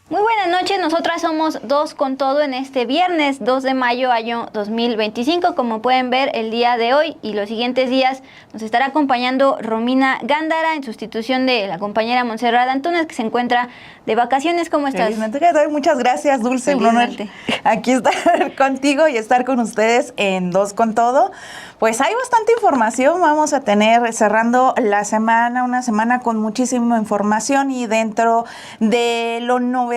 Muy buenas noches, nosotras somos Dos con Todo en este viernes 2 de mayo año 2025. Como pueden ver, el día de hoy y los siguientes días nos estará acompañando Romina Gándara en sustitución de la compañera Montserrat Antúnez, que se encuentra de vacaciones. ¿Cómo estás? Muchas gracias, Dulce. Un honor aquí estar contigo y estar con ustedes en Dos con Todo. Pues hay bastante información, vamos a tener cerrando la semana, una semana con muchísima información, y dentro de lo novedoso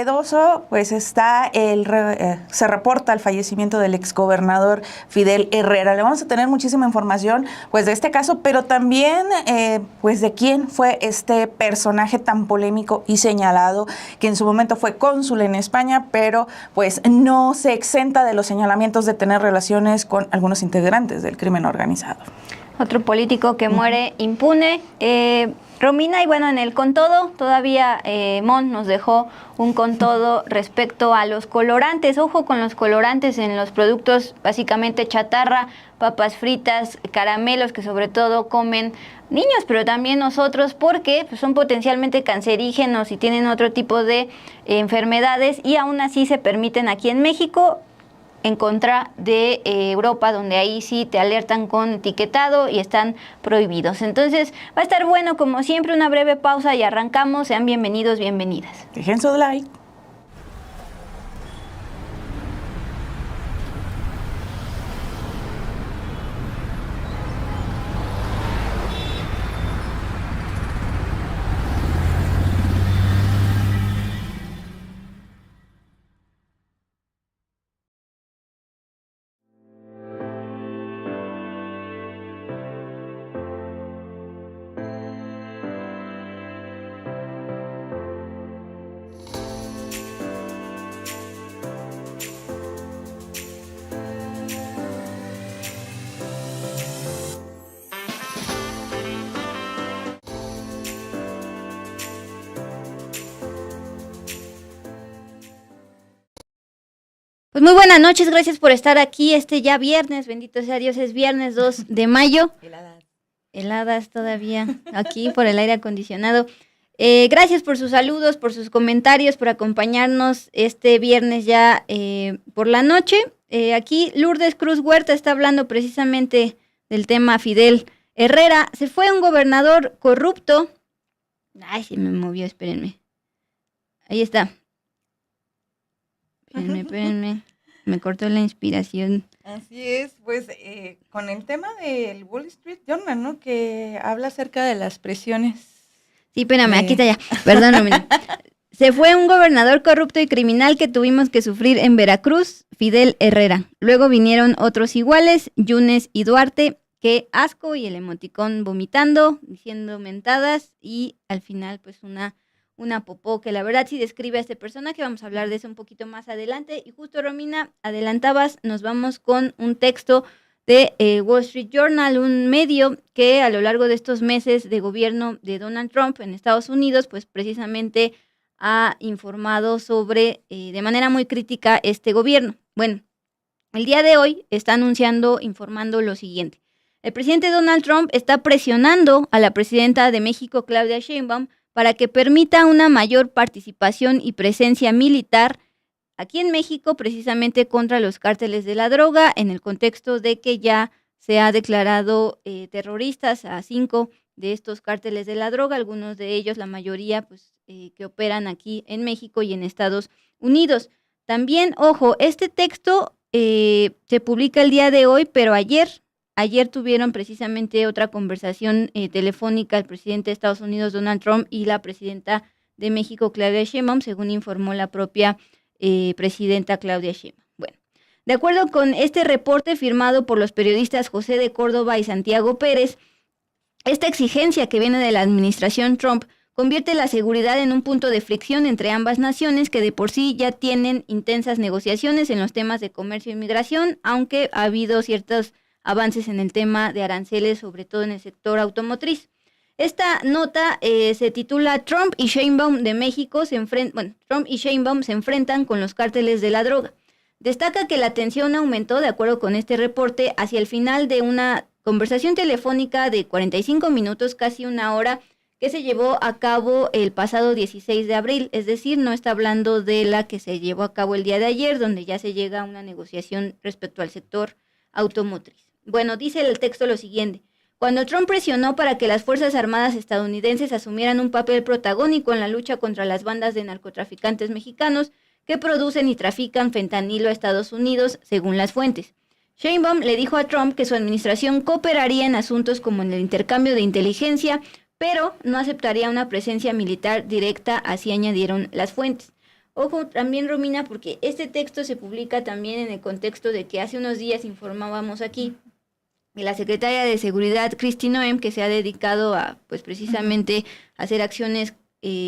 pues está se reporta el fallecimiento del exgobernador Fidel Herrera. Le vamos a tener muchísima información pues de este caso, pero también pues de quién fue este personaje tan polémico y señalado, que en su momento fue cónsul en España, pero pues no se exenta de los señalamientos de tener relaciones con algunos integrantes del crimen organizado. Otro político que muere impune. Romina, y bueno, en el Con Todo, todavía Mon nos dejó un Con Todo respecto a los colorantes. Ojo con los colorantes en los productos básicamente chatarra, papas fritas, caramelos, que sobre todo comen niños, pero también nosotros, porque pues, son potencialmente cancerígenos y tienen otro tipo de enfermedades, y aún así se permiten aquí en México, en contra de Europa, donde ahí sí te alertan con etiquetado y están prohibidos. Entonces va a estar bueno, como siempre. Una breve pausa y arrancamos. Sean bienvenidos, bienvenidas. Dejen su like. Pues muy buenas noches, gracias por estar aquí ya viernes, bendito sea Dios, es viernes 2 de mayo. Heladas todavía aquí por el aire acondicionado. Gracias por sus saludos, por sus comentarios, por acompañarnos este viernes ya por la noche. Aquí Lourdes Cruz Huerta está hablando precisamente del tema Fidel Herrera. Se fue un gobernador corrupto. Ay, se me movió, espérenme. Ahí está. Espérenme. Me cortó la inspiración. Así es, pues con el tema del Wall Street Journal, ¿no? Que habla acerca de las presiones. Sí, espérame, aquí está ya. Perdóname. Se fue un gobernador corrupto y criminal que tuvimos que sufrir en Veracruz, Fidel Herrera. Luego vinieron otros iguales, Yunes y Duarte. Qué asco, y el emoticón vomitando, diciendo mentadas, y al final pues una popó que la verdad sí describe a este personaje. Vamos a hablar de eso un poquito más adelante. Y justo, Romina, adelantabas, nos vamos con un texto de Wall Street Journal, un medio que a lo largo de estos meses de gobierno de Donald Trump en Estados Unidos, pues precisamente ha informado sobre, de manera muy crítica, este gobierno. Bueno, el día de hoy está informando lo siguiente. El presidente Donald Trump está presionando a la presidenta de México, Claudia Sheinbaum, para que permita una mayor participación y presencia militar aquí en México, precisamente contra los cárteles de la droga, en el contexto de que ya se ha declarado terroristas a 5 de estos cárteles de la droga, algunos de ellos, la mayoría, pues que operan aquí en México y en Estados Unidos. También, ojo, este texto se publica el día de hoy, pero ayer tuvieron precisamente otra conversación telefónica el presidente de Estados Unidos, Donald Trump, y la presidenta de México, Claudia Sheinbaum, según informó la propia presidenta Claudia Sheinbaum. Bueno, de acuerdo con este reporte firmado por los periodistas José de Córdoba y Santiago Pérez, esta exigencia que viene de la administración Trump convierte la seguridad en un punto de fricción entre ambas naciones, que de por sí ya tienen intensas negociaciones en los temas de comercio y migración, aunque ha habido ciertos avances en el tema de aranceles, sobre todo en el sector automotriz. Esta nota se titula Trump y Sheinbaum de México Trump y Sheinbaum se enfrentan con los cárteles de la droga. Destaca que la tensión aumentó, de acuerdo con este reporte, hacia el final de una conversación telefónica de 45 minutos, casi una hora, que se llevó a cabo el pasado 16 de abril, es decir, no está hablando de la que se llevó a cabo el día de ayer, donde ya se llega a una negociación respecto al sector automotriz. Bueno, dice el texto lo siguiente: cuando Trump presionó para que las Fuerzas Armadas estadounidenses asumieran un papel protagónico en la lucha contra las bandas de narcotraficantes mexicanos que producen y trafican fentanilo a Estados Unidos, según las fuentes. Sheinbaum le dijo a Trump que su administración cooperaría en asuntos como en el intercambio de inteligencia, pero no aceptaría una presencia militar directa, así añadieron las fuentes. Ojo también, Romina, porque este texto se publica también en el contexto de que hace unos días informábamos aquí que la secretaria de Seguridad, Kristi Noem, que se ha dedicado a, pues precisamente, hacer acciones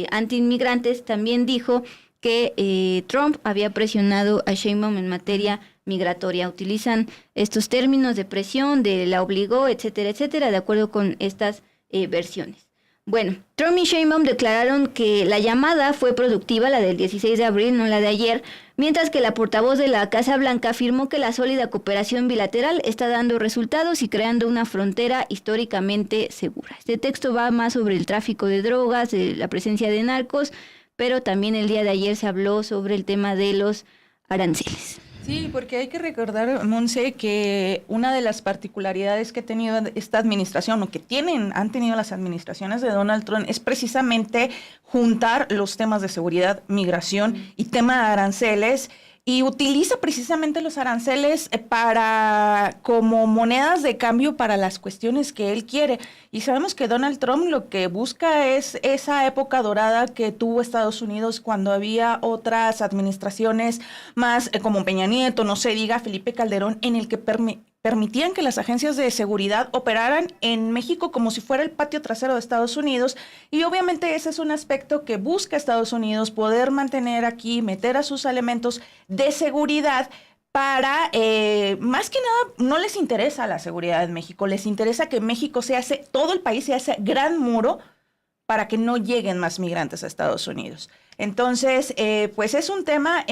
anti-inmigrantes, también dijo que Trump había presionado a Sheinbaum en materia migratoria. Utilizan estos términos de presión, de la obligó, etcétera, etcétera, de acuerdo con estas versiones. Bueno, Trump y Sheinbaum declararon que la llamada fue productiva, la del 16 de abril, no la de ayer, mientras que la portavoz de la Casa Blanca afirmó que la sólida cooperación bilateral está dando resultados y creando una frontera históricamente segura. Este texto va más sobre el tráfico de drogas, de la presencia de narcos, pero también el día de ayer se habló sobre el tema de los aranceles. Sí, porque hay que recordar, Monse, que una de las particularidades que ha tenido esta administración, o que han tenido las administraciones de Donald Trump, es precisamente juntar los temas de seguridad, migración y tema de aranceles, y utiliza precisamente los aranceles como monedas de cambio para las cuestiones que él quiere. Y sabemos que Donald Trump lo que busca es esa época dorada que tuvo Estados Unidos cuando había otras administraciones más como Peña Nieto, no se diga Felipe Calderón, en el que permitían que las agencias de seguridad operaran en México como si fuera el patio trasero de Estados Unidos, y obviamente ese es un aspecto que busca Estados Unidos, poder mantener aquí, meter a sus elementos de seguridad para, más que nada, no les interesa la seguridad en México, les interesa que México todo el país se hace gran muro para que no lleguen más migrantes a Estados Unidos. Entonces, pues es un tema,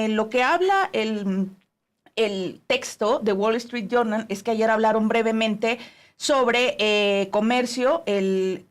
lo que habla el texto de Wall Street Journal es que ayer hablaron brevemente sobre comercio, el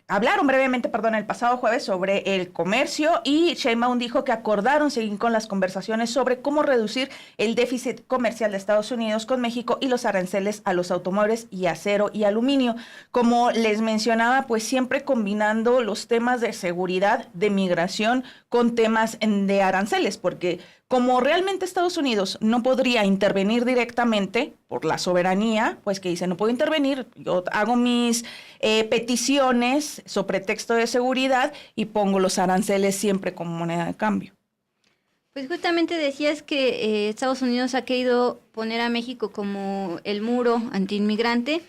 pasado jueves sobre el comercio, y Sheinbaum dijo que acordaron seguir con las conversaciones sobre cómo reducir el déficit comercial de Estados Unidos con México y los aranceles a los automóviles y acero y aluminio. Como les mencionaba, pues siempre combinando los temas de seguridad, de migración, con temas de aranceles, porque como realmente Estados Unidos no podría intervenir directamente por la soberanía, pues que dice, no puedo intervenir, yo hago mis peticiones sobre pretexto de seguridad y pongo los aranceles siempre como moneda de cambio. Pues justamente decías que Estados Unidos ha querido poner a México como el muro antiinmigrante.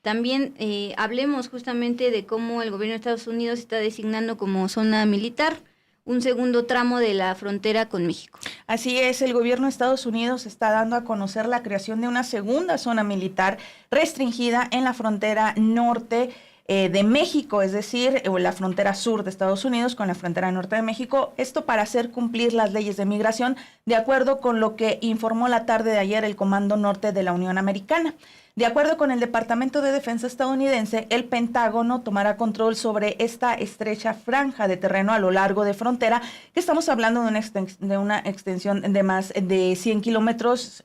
También hablemos justamente de cómo el gobierno de Estados Unidos está designando como zona militar un segundo tramo de la frontera con México. Así es, el gobierno de Estados Unidos está dando a conocer la creación de una segunda zona militar restringida en la frontera norte de México, es decir, la frontera sur de Estados Unidos con la frontera norte de México, esto para hacer cumplir las leyes de migración, de acuerdo con lo que informó la tarde de ayer el Comando Norte de la Unión Americana. De acuerdo con el Departamento de Defensa estadounidense, el Pentágono tomará control sobre esta estrecha franja de terreno a lo largo de frontera, que estamos hablando de una extensión de más de 100 kilómetros,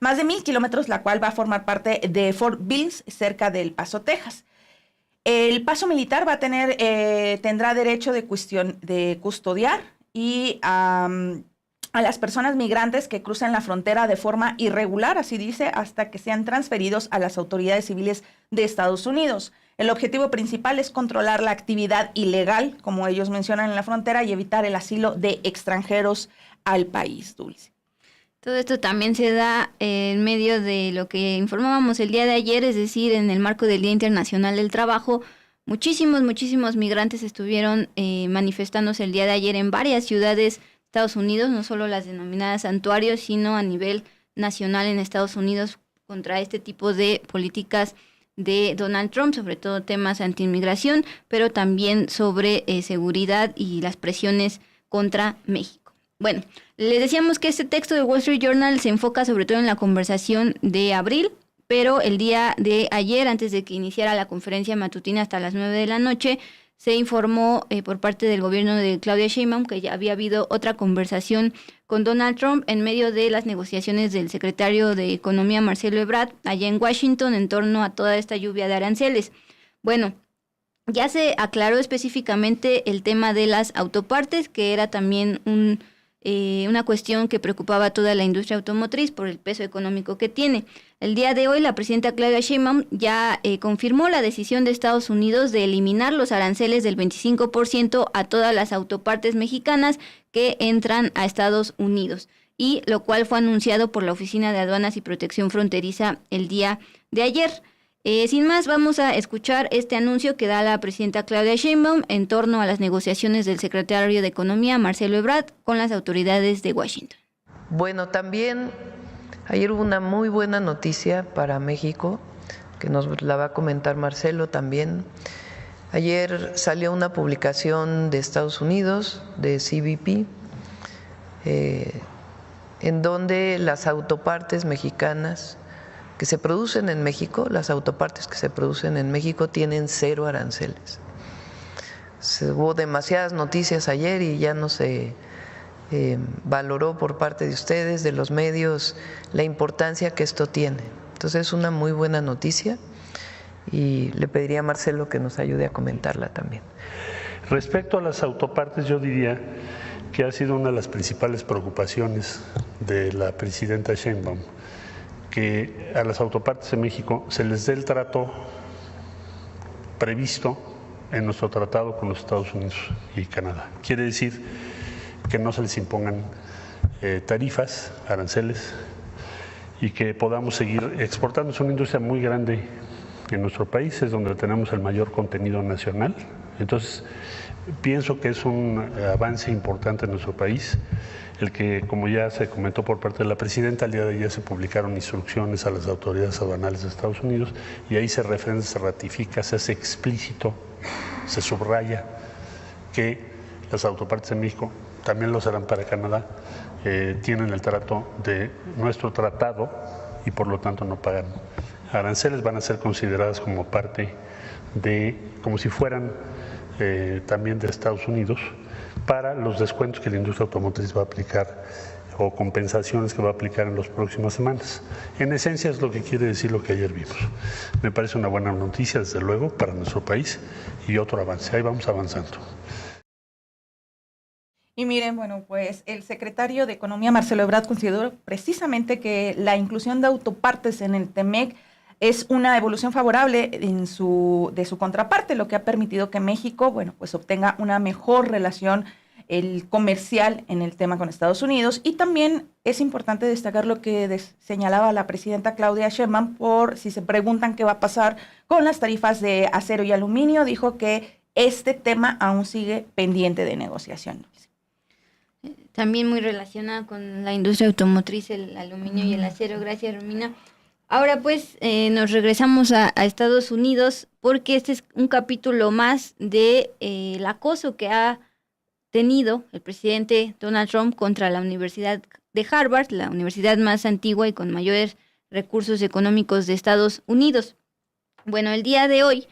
más de 1,000 kilómetros, la cual va a formar parte de Fort Bliss, cerca del Paso, Texas. El paso militar tendrá derecho de custodiar y a las personas migrantes que cruzan la frontera de forma irregular, así dice, hasta que sean transferidos a las autoridades civiles de Estados Unidos. El objetivo principal es controlar la actividad ilegal, como ellos mencionan en la frontera, y evitar el asilo de extranjeros al país, Dulce. Todo esto también se da en medio de lo que informábamos el día de ayer, es decir, en el marco del Día Internacional del Trabajo. Muchísimos migrantes estuvieron manifestándose el día de ayer en varias ciudades de Estados Unidos, no solo las denominadas santuarios, sino a nivel nacional en Estados Unidos contra este tipo de políticas de Donald Trump, sobre todo temas anti-inmigración, pero también sobre seguridad y las presiones contra México. Bueno, les decíamos que este texto de Wall Street Journal se enfoca sobre todo en la conversación de abril, pero el día de ayer, antes de que iniciara la conferencia matutina hasta las 9 de la noche, se informó por parte del gobierno de Claudia Sheinbaum que ya había habido otra conversación con Donald Trump en medio de las negociaciones del secretario de Economía Marcelo Ebrard allá en Washington en torno a toda esta lluvia de aranceles. Bueno, ya se aclaró específicamente el tema de las autopartes, que era también una cuestión que preocupaba a toda la industria automotriz por el peso económico que tiene. El día de hoy la presidenta Claudia Sheinbaum ya confirmó la decisión de Estados Unidos de eliminar los aranceles del 25% a todas las autopartes mexicanas que entran a Estados Unidos, y lo cual fue anunciado por la Oficina de Aduanas y Protección Fronteriza el día de ayer. Sin más, vamos a escuchar este anuncio que da la presidenta Claudia Sheinbaum en torno a las negociaciones del secretario de Economía, Marcelo Ebrard, con las autoridades de Washington. Bueno, también ayer hubo una muy buena noticia para México, que nos la va a comentar Marcelo también. Ayer salió una publicación de Estados Unidos, de CBP, en donde las autopartes mexicanas que se producen en México, las autopartes que se producen en México tienen 0 aranceles. Hubo demasiadas noticias ayer y ya no se valoró por parte de ustedes, de los medios, la importancia que esto tiene. Entonces es una muy buena noticia y le pediría a Marcelo que nos ayude a comentarla también. Respecto a las autopartes, yo diría que ha sido una de las principales preocupaciones de la presidenta Sheinbaum, que a las autopartes de México se les dé el trato previsto en nuestro tratado con los Estados Unidos y Canadá. Quiere decir que no se les impongan tarifas, aranceles, y que podamos seguir exportando. Es una industria muy grande en nuestro país, es donde tenemos el mayor contenido nacional. Entonces, pienso que es un avance importante en nuestro país, el que, como ya se comentó por parte de la presidenta, el día de ayer se publicaron instrucciones a las autoridades aduanales de Estados Unidos y ahí se referencia, se ratifica, se hace explícito, se subraya que las autopartes de México, también lo serán para Canadá, tienen el trato de nuestro tratado y por lo tanto no pagan aranceles, van a ser consideradas como parte de, como si fueran también de Estados Unidos, para los descuentos que la industria automotriz va a aplicar o compensaciones que va a aplicar en las próximas semanas. En esencia es lo que quiere decir lo que ayer vimos. Me parece una buena noticia, desde luego, para nuestro país y otro avance. Ahí vamos avanzando. Y miren, bueno, pues el secretario de Economía, Marcelo Ebrard, consideró precisamente que la inclusión de autopartes en el TEMEC es una evolución favorable de su contraparte, lo que ha permitido que México, bueno, pues obtenga una mejor relación comercial en el tema con Estados Unidos. Y también es importante destacar lo que señalaba la presidenta Claudia Sheinbaum, por si se preguntan qué va a pasar con las tarifas de acero y aluminio, dijo que este tema aún sigue pendiente de negociación. También muy relacionada con la industria automotriz, el aluminio y el acero. Gracias, Romina. Ahora pues nos regresamos a Estados Unidos, porque este es un capítulo más de el acoso que ha tenido el presidente Donald Trump contra la Universidad de Harvard, la universidad más antigua y con mayores recursos económicos de Estados Unidos. Bueno, el día de hoy,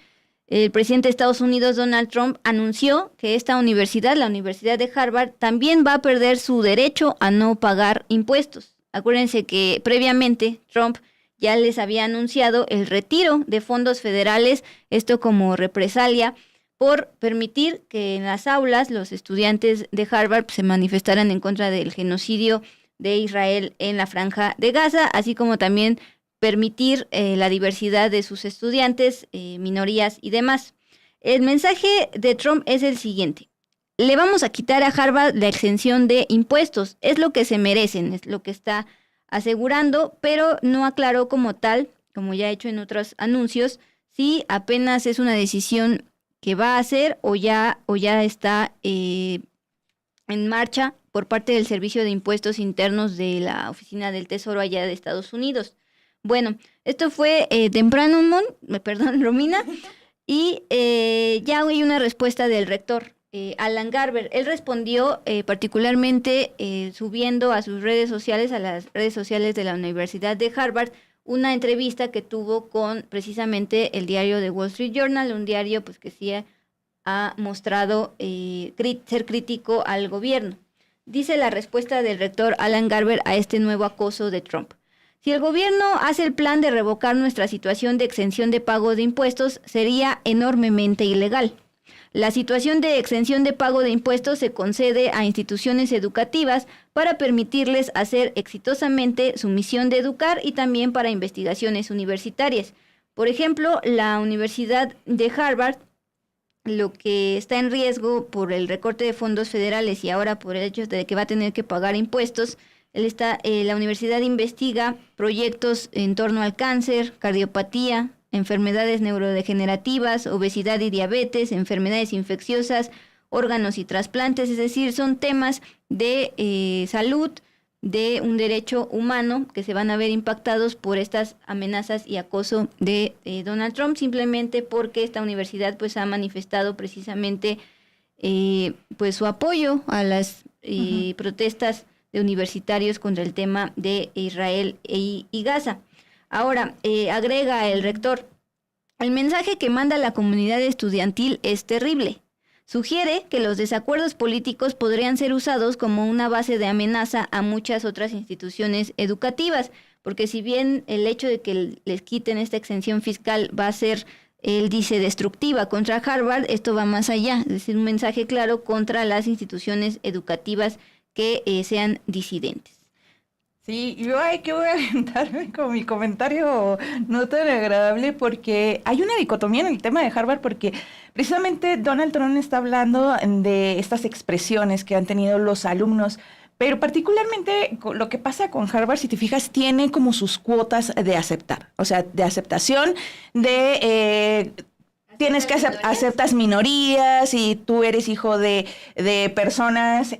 el presidente de Estados Unidos, Donald Trump, anunció que esta universidad, la Universidad de Harvard, también va a perder su derecho a no pagar impuestos. Acuérdense que previamente Trump ya les había anunciado el retiro de fondos federales, esto como represalia por permitir que en las aulas los estudiantes de Harvard se manifestaran en contra del genocidio de Israel en la Franja de Gaza, así como también permitir la diversidad de sus estudiantes, minorías y demás. El mensaje de Trump es el siguiente: le vamos a quitar a Harvard la exención de impuestos, es lo que se merecen, es lo que está asegurando, pero no aclaró como tal, como ya ha hecho en otros anuncios, si apenas es una decisión que va a hacer o ya está en marcha por parte del Servicio de Impuestos Internos de la Oficina del Tesoro allá de Estados Unidos. Bueno, esto fue temprano, Romina, y ya hay una respuesta del rector, Alan Garber. Él respondió particularmente subiendo a sus redes sociales, a las redes sociales de la Universidad de Harvard, una entrevista que tuvo con precisamente el diario The Wall Street Journal, un diario pues que sí ha mostrado ser crítico al gobierno. Dice la respuesta del rector Alan Garber a este nuevo acoso de Trump. Si el gobierno hace el plan de revocar nuestra situación de exención de pago de impuestos, sería enormemente ilegal. La situación de exención de pago de impuestos se concede a instituciones educativas para permitirles hacer exitosamente su misión de educar y también para investigaciones universitarias. Por ejemplo, la Universidad de Harvard, lo que está en riesgo por el recorte de fondos federales y ahora por el hecho de que va a tener que pagar impuestos, la universidad investiga proyectos en torno al cáncer, cardiopatía, enfermedades neurodegenerativas, obesidad y diabetes, enfermedades infecciosas, órganos y trasplantes, es decir, son temas de salud, de un derecho humano que se van a ver impactados por estas amenazas y acoso de Donald Trump, simplemente porque esta universidad pues ha manifestado precisamente pues su apoyo a las protestas de universitarios contra el tema de Israel y Gaza. Ahora, agrega el rector, el mensaje que manda la comunidad estudiantil es terrible. Sugiere que los desacuerdos políticos podrían ser usados como una base de amenaza a muchas otras instituciones educativas, porque si bien el hecho de que les quiten esta exención fiscal va a ser, él dice, destructiva contra Harvard, esto va más allá, es decir, un mensaje claro contra las instituciones educativas que sean disidentes. Sí, yo que voy a aventarme con mi comentario no tan agradable porque hay una dicotomía en el tema de Harvard porque precisamente Donald Trump está hablando de estas expresiones que han tenido los alumnos, pero particularmente lo que pasa con Harvard, si te fijas, tiene como sus cuotas de aceptar, o sea, de aceptación de... Tienes que aceptas minorías y tú eres hijo de personas,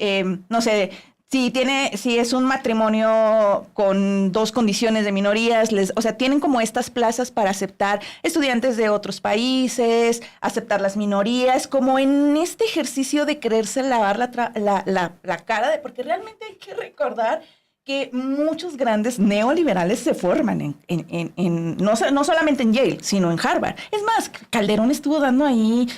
no sé, si es un matrimonio con dos condiciones de minorías, o sea, tienen como estas plazas para aceptar estudiantes de otros países, aceptar las minorías, como en este ejercicio de quererse lavar la cara, porque realmente hay que recordar que muchos grandes neoliberales se forman no solamente en Yale, sino en Harvard. Es más, Calderón estuvo dando ahí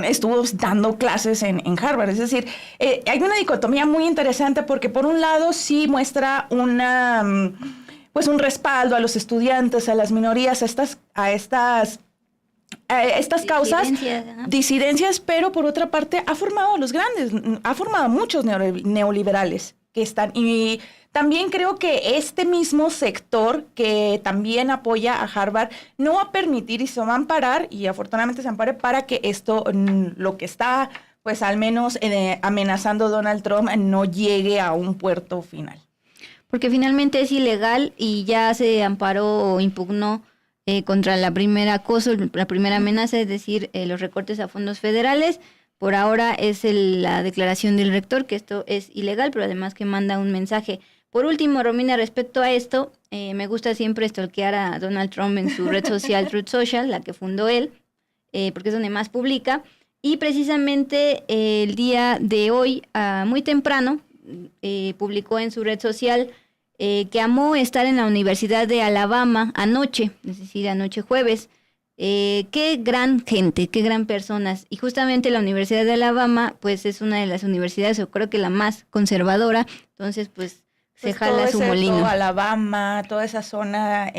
estuvo dando clases en Harvard. Es decir, hay una dicotomía muy interesante porque por un lado sí muestra un respaldo a los estudiantes, a las minorías, a estas causas, disidencias, pero por otra parte ha formado muchos neoliberales que están, y también creo que este mismo sector que también apoya a Harvard no va a permitir y se va a amparar, y afortunadamente se ampare para que esto, lo que está pues al menos amenazando Donald Trump, no llegue a un puerto final. Porque finalmente es ilegal y ya se amparó o impugnó contra la primera acoso, la primera amenaza, es decir, los recortes a fondos federales. Por ahora es la declaración del rector que esto es ilegal, pero además que manda un mensaje. Por último, Romina, respecto a esto, me gusta siempre stalkear a Donald Trump en su red social Truth Social, la que fundó él, porque es donde más publica. Y precisamente el día de hoy, muy temprano, publicó en su red social que amó estar en la Universidad de Alabama anoche, es decir, anoche jueves. Qué gran gente, qué gran personas. Y justamente la Universidad de Alabama, pues es una de las universidades, yo creo que la más conservadora, entonces pues se jala su molino. Todo Alabama, toda esa zona,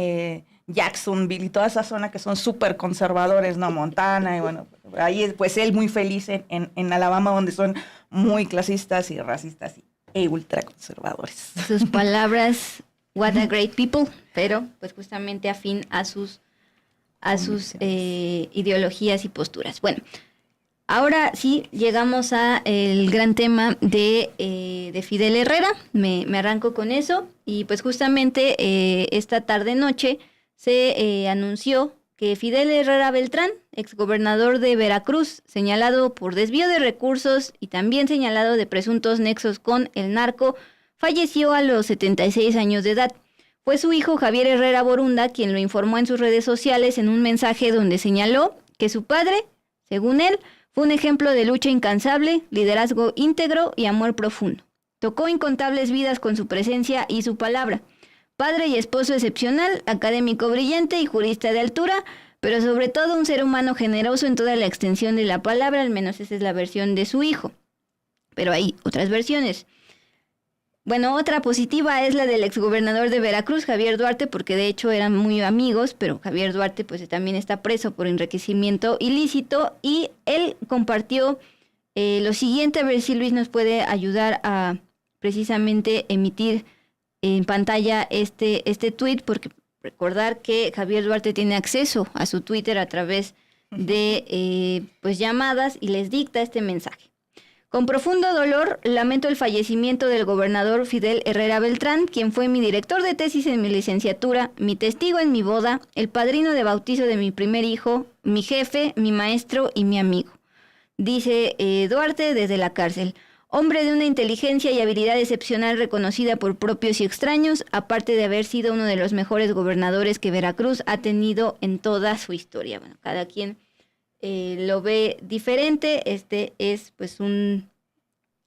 Jacksonville y toda esa zona que son súper conservadores, ¿no? Montana, y bueno, ahí pues él muy feliz en Alabama, donde son muy clasistas y racistas y ultraconservadores. Sus palabras, what a great people, pero pues justamente afín a sus ideologías y posturas. Bueno, ahora sí llegamos a el gran tema de Fidel Herrera. Me arranco con eso y pues justamente esta tarde-noche se anunció que Fidel Herrera Beltrán, exgobernador de Veracruz, señalado por desvío de recursos y también señalado de presuntos nexos con el narco, falleció a los 76 años de edad. Fue su hijo Javier Herrera Borunda quien lo informó en sus redes sociales en un mensaje donde señaló que su padre, según él, fue un ejemplo de lucha incansable, liderazgo íntegro y amor profundo. Tocó incontables vidas con su presencia y su palabra. Padre y esposo excepcional, académico brillante y jurista de altura, pero sobre todo un ser humano generoso en toda la extensión de la palabra, al menos esa es la versión de su hijo. Pero hay otras versiones. Bueno, otra positiva es la del exgobernador de Veracruz, Javier Duarte, porque de hecho eran muy amigos, pero Javier Duarte pues también está preso por enriquecimiento ilícito, y él compartió lo siguiente, a ver si Luis nos puede ayudar a precisamente emitir en pantalla este tuit, porque recordar que Javier Duarte tiene acceso a su Twitter a través de pues llamadas, y les dicta este mensaje. Con profundo dolor, lamento el fallecimiento del gobernador Fidel Herrera Beltrán, quien fue mi director de tesis en mi licenciatura, mi testigo en mi boda, el padrino de bautizo de mi primer hijo, mi jefe, mi maestro y mi amigo. Dice Duarte desde la cárcel. Hombre de una inteligencia y habilidad excepcional reconocida por propios y extraños, aparte de haber sido uno de los mejores gobernadores que Veracruz ha tenido en toda su historia. Bueno, cada quien lo ve diferente. Este es pues un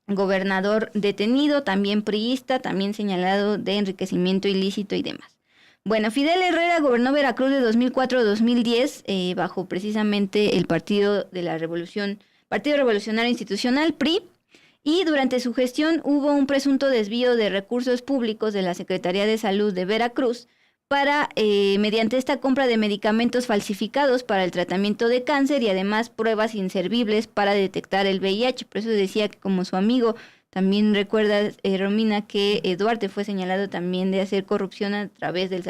gobernador detenido, también priista, también señalado de enriquecimiento ilícito y demás. Bueno, Fidel Herrera gobernó Veracruz de 2004 a 2010 bajo precisamente el Partido Revolucionario Institucional, PRI, y durante su gestión hubo un presunto desvío de recursos públicos de la Secretaría de Salud de Veracruz para, mediante esta compra de medicamentos falsificados para el tratamiento de cáncer y además pruebas inservibles para detectar el VIH. Por eso decía que, como su amigo, también recuerda, Romina, que Duarte fue señalado también de hacer corrupción a través del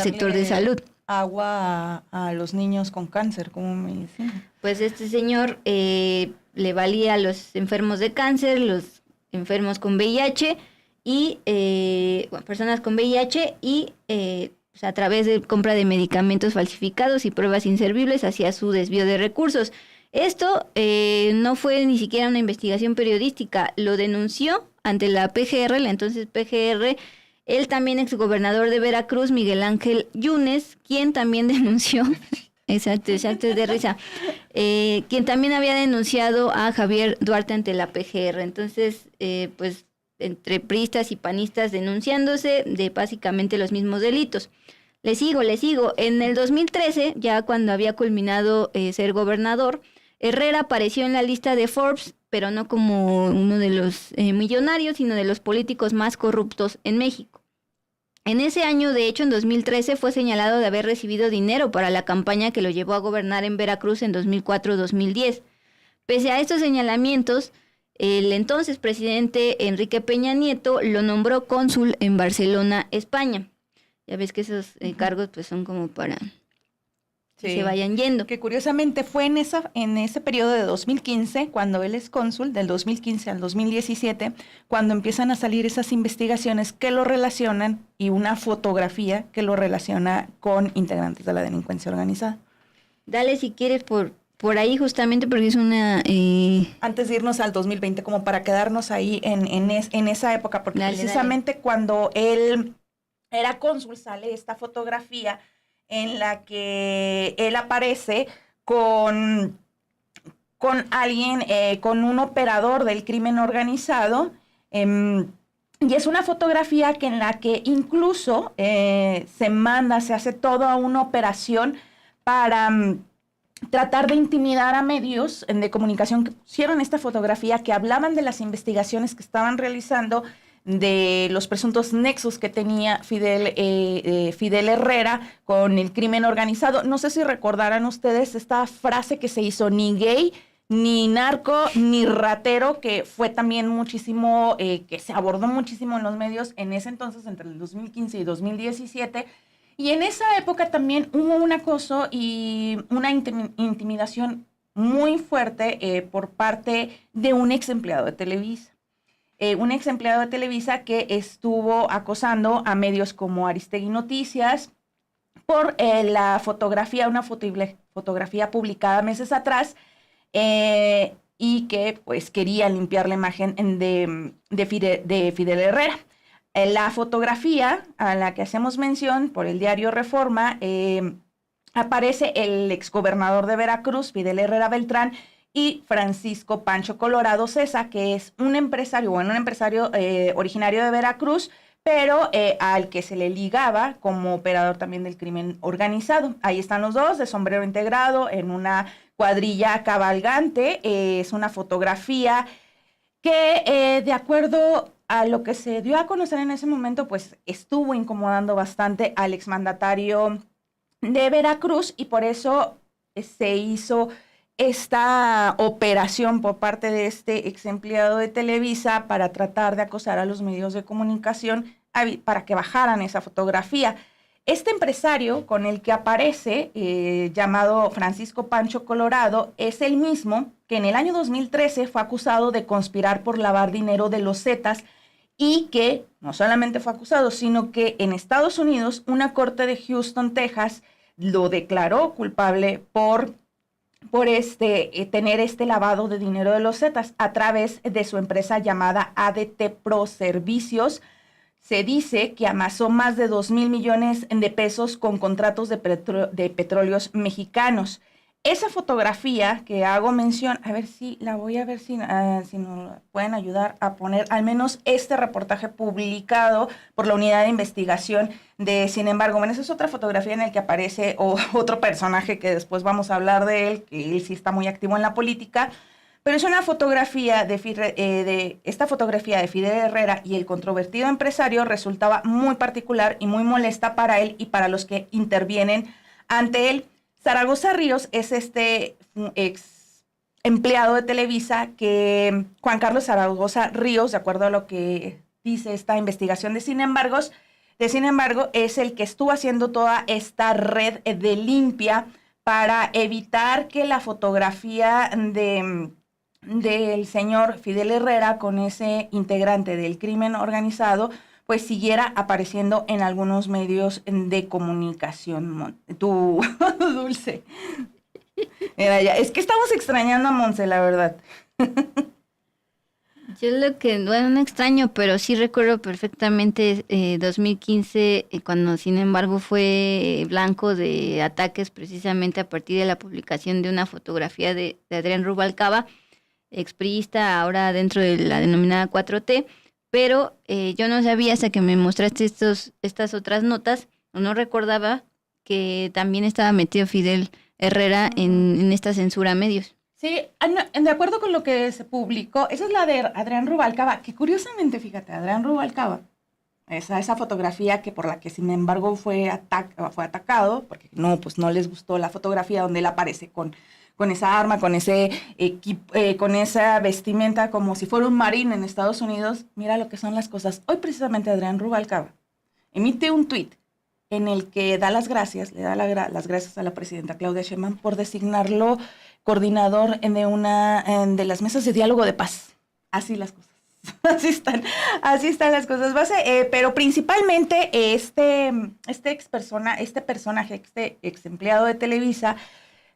sector de salud. Agua a los niños con cáncer como medicina. Pues este señor le valía a los enfermos de cáncer, los enfermos con VIH, y personas con VIH, y pues a través de compra de medicamentos falsificados y pruebas inservibles hacía su desvío de recursos. Esto no fue ni siquiera una investigación periodística, lo denunció ante la PGR, la entonces PGR, el también exgobernador de Veracruz, Miguel Ángel Yunes, quien también denunció, exacto, es de risa, quien también había denunciado a Javier Duarte ante la PGR. Entonces, pues entre priistas y panistas denunciándose de básicamente los mismos delitos. Le sigo. En el 2013, ya cuando había culminado ser gobernador, Herrera apareció en la lista de Forbes, pero no como uno de los millonarios, sino de los políticos más corruptos en México. En ese año, de hecho, en 2013, fue señalado de haber recibido dinero para la campaña que lo llevó a gobernar en Veracruz en 2004-2010. Pese a estos señalamientos, el entonces presidente Enrique Peña Nieto lo nombró cónsul en Barcelona, España. Ya ves que esos cargos pues son como para que se vayan yendo. Que curiosamente fue en ese periodo de 2015, cuando él es cónsul, del 2015 al 2017, cuando empiezan a salir esas investigaciones que lo relacionan, y una fotografía que lo relaciona con integrantes de la delincuencia organizada. Dale si quieres por ahí, justamente porque es una... Antes de irnos al 2020, como para quedarnos ahí en esa época, porque precisamente cuando él era cónsul sale esta fotografía en la que él aparece con alguien, con un operador del crimen organizado, y es una fotografía en la que incluso se hace toda una operación para tratar de intimidar a medios de comunicación que pusieron esta fotografía, que hablaban de las investigaciones que estaban realizando, de los presuntos nexos que tenía Fidel Herrera con el crimen organizado. No sé si recordarán ustedes esta frase que se hizo: ni gay, ni narco, ni ratero, que fue también muchísimo, que se abordó muchísimo en los medios en ese entonces, entre el 2015 y 2017. Y en esa época también hubo un acoso y una intimidación muy fuerte por parte de un ex empleado de Televisa. Un ex empleado de Televisa que estuvo acosando a medios como Aristegui Noticias por la fotografía, una fotografía publicada meses atrás, y que pues quería limpiar la imagen de Fidel Herrera. La fotografía a la que hacemos mención por el diario Reforma, aparece el exgobernador de Veracruz, Fidel Herrera Beltrán, y Francisco Pancho Colorado Cesa, que es un empresario originario de Veracruz, pero al que se le ligaba como operador también del crimen organizado. Ahí están los dos, de sombrero integrado, en una cuadrilla cabalgante. Es una fotografía que, de acuerdo a lo que se dio a conocer en ese momento, pues estuvo incomodando bastante al exmandatario de Veracruz, y por eso se hizo esta operación por parte de este ex empleado de Televisa para tratar de acosar a los medios de comunicación para que bajaran esa fotografía. Este empresario con el que aparece, llamado Francisco Pancho Colorado, es el mismo que en el año 2013 fue acusado de conspirar por lavar dinero de los Zetas, y que no solamente fue acusado, sino que en Estados Unidos una corte de Houston, Texas, lo declaró culpable por tener este lavado de dinero de los Zetas a través de su empresa llamada ADT Pro Servicios. Se dice que amasó más de 2,000 millones de pesos con contratos de petróleos mexicanos. Esa fotografía que hago mención, a ver si la voy a ver si nos pueden ayudar a poner al menos este reportaje publicado por la unidad de investigación de Sin embargo. Bueno, esa es otra fotografía en la que aparece otro personaje que después vamos a hablar de él, que él sí está muy activo en la política, pero es una fotografía esta fotografía de Fidel Herrera y el controvertido empresario resultaba muy particular y muy molesta para él y para los que intervienen ante él. Zaragoza Ríos es este ex empleado de Televisa que Juan Carlos Zaragoza Ríos, de acuerdo a lo que dice esta investigación de Sin embargo, es el que estuvo haciendo toda esta red de limpia para evitar que la fotografía del señor Fidel Herrera con ese integrante del crimen organizado pues siguiera apareciendo en algunos medios de comunicación. Tú, Dulce. Mira, ya, es que estamos extrañando a Monse, la verdad. Yo lo que, bueno, no extraño, pero sí recuerdo perfectamente 2015, cuando Sin embargo fue blanco de ataques precisamente a partir de la publicación de una fotografía de Adrián Rubalcaba, expriista ahora dentro de la denominada 4T, pero yo no sabía hasta que me mostraste estas otras notas, o no recordaba que también estaba metido Fidel Herrera en esta censura a medios. Sí, de acuerdo con lo que se publicó, esa es la de Adrián Rubalcaba, que curiosamente, fíjate, Adrián Rubalcaba, esa fotografía que por la que sin embargo fue atacado, porque pues no les gustó la fotografía donde él aparece con esa arma, con ese equipo, con esa vestimenta como si fuera un marín en Estados Unidos. Mira lo que son las cosas. Hoy precisamente Adrián Rubalcaba emite un tuit en el que da las gracias, le da las gracias a la presidenta Claudia Sheinbaum por designarlo coordinador de las mesas de diálogo de paz. Así las cosas. Así están las cosas. Pero principalmente este personaje, este ex empleado de Televisa,